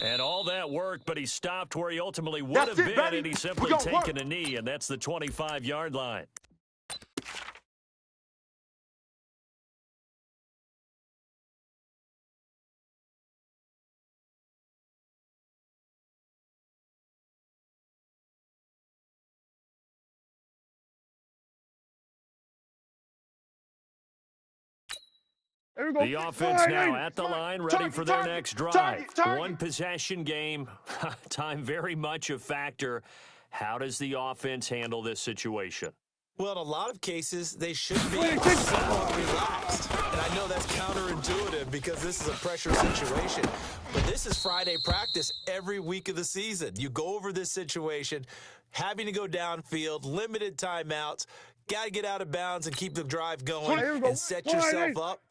And all that work, but he stopped where he ultimately would have been, and he's simply taken a knee, and that's the 25-yard line. The offense now at the line, ready for their next drive. One possession game, time very much a factor. How does the offense handle this situation? Well, in a lot of cases, they should be somewhat relaxed. And I know that's counterintuitive because this is a pressure situation. But this is Friday practice every week of the season. You go over this situation, having to go downfield, limited timeouts, got to get out of bounds and keep the drive going and set yourself up.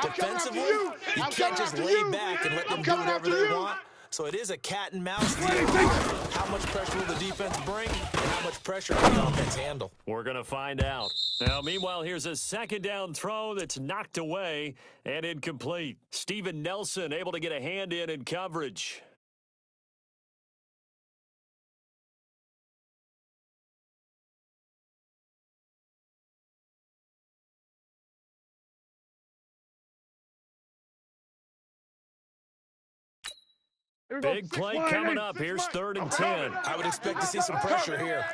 Defensively, you can't just lay back and let them do whatever they want. So it is a cat and mouse deal. How much pressure will the defense bring, and how much pressure will the offense handle? We're going to find out. Now, meanwhile, here's a second down throw that's knocked away and incomplete. Steven Nelson able to get a hand in coverage. Big play coming up. Here's 3rd and 10. I would expect to see some pressure here.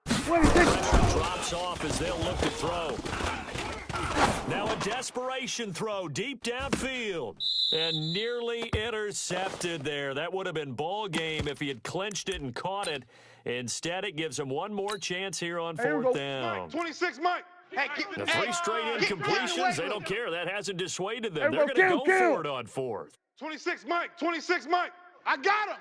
Pressure drops off as they'll look to throw. Now a desperation throw deep downfield. And nearly intercepted there. That would have been ball game if he had clinched it and caught it. Instead, it gives him one more chance here on 4th down. 26, Mike. Hey, the 3 straight incompletions, they don't care. That hasn't dissuaded them. They're going to go for it on 4th. 26, Mike. 26, Mike. I got him.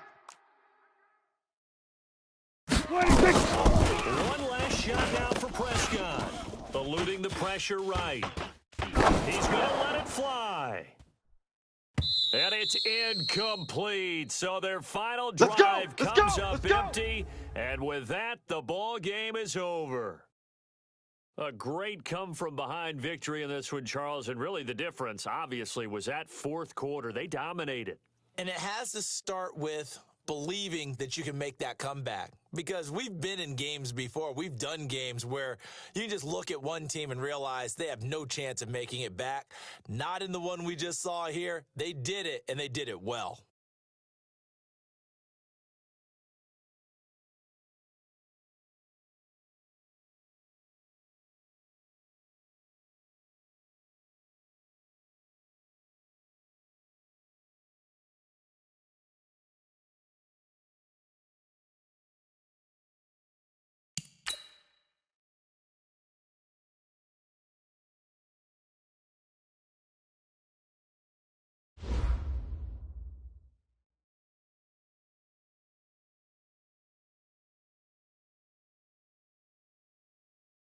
26. One last shot now for Prescott. Eluding the pressure right. He's going to let it fly. And it's incomplete. So their final drive comes up empty. And with that, the ball game is over. A great come-from-behind victory in this one, Charles, and really the difference, obviously, was that 4th quarter. They dominated. And it has to start with believing that you can make that comeback, because we've been in games before. We've done games where you can just look at one team and realize they have no chance of making it back. Not in the one we just saw here. They did it, and they did it well.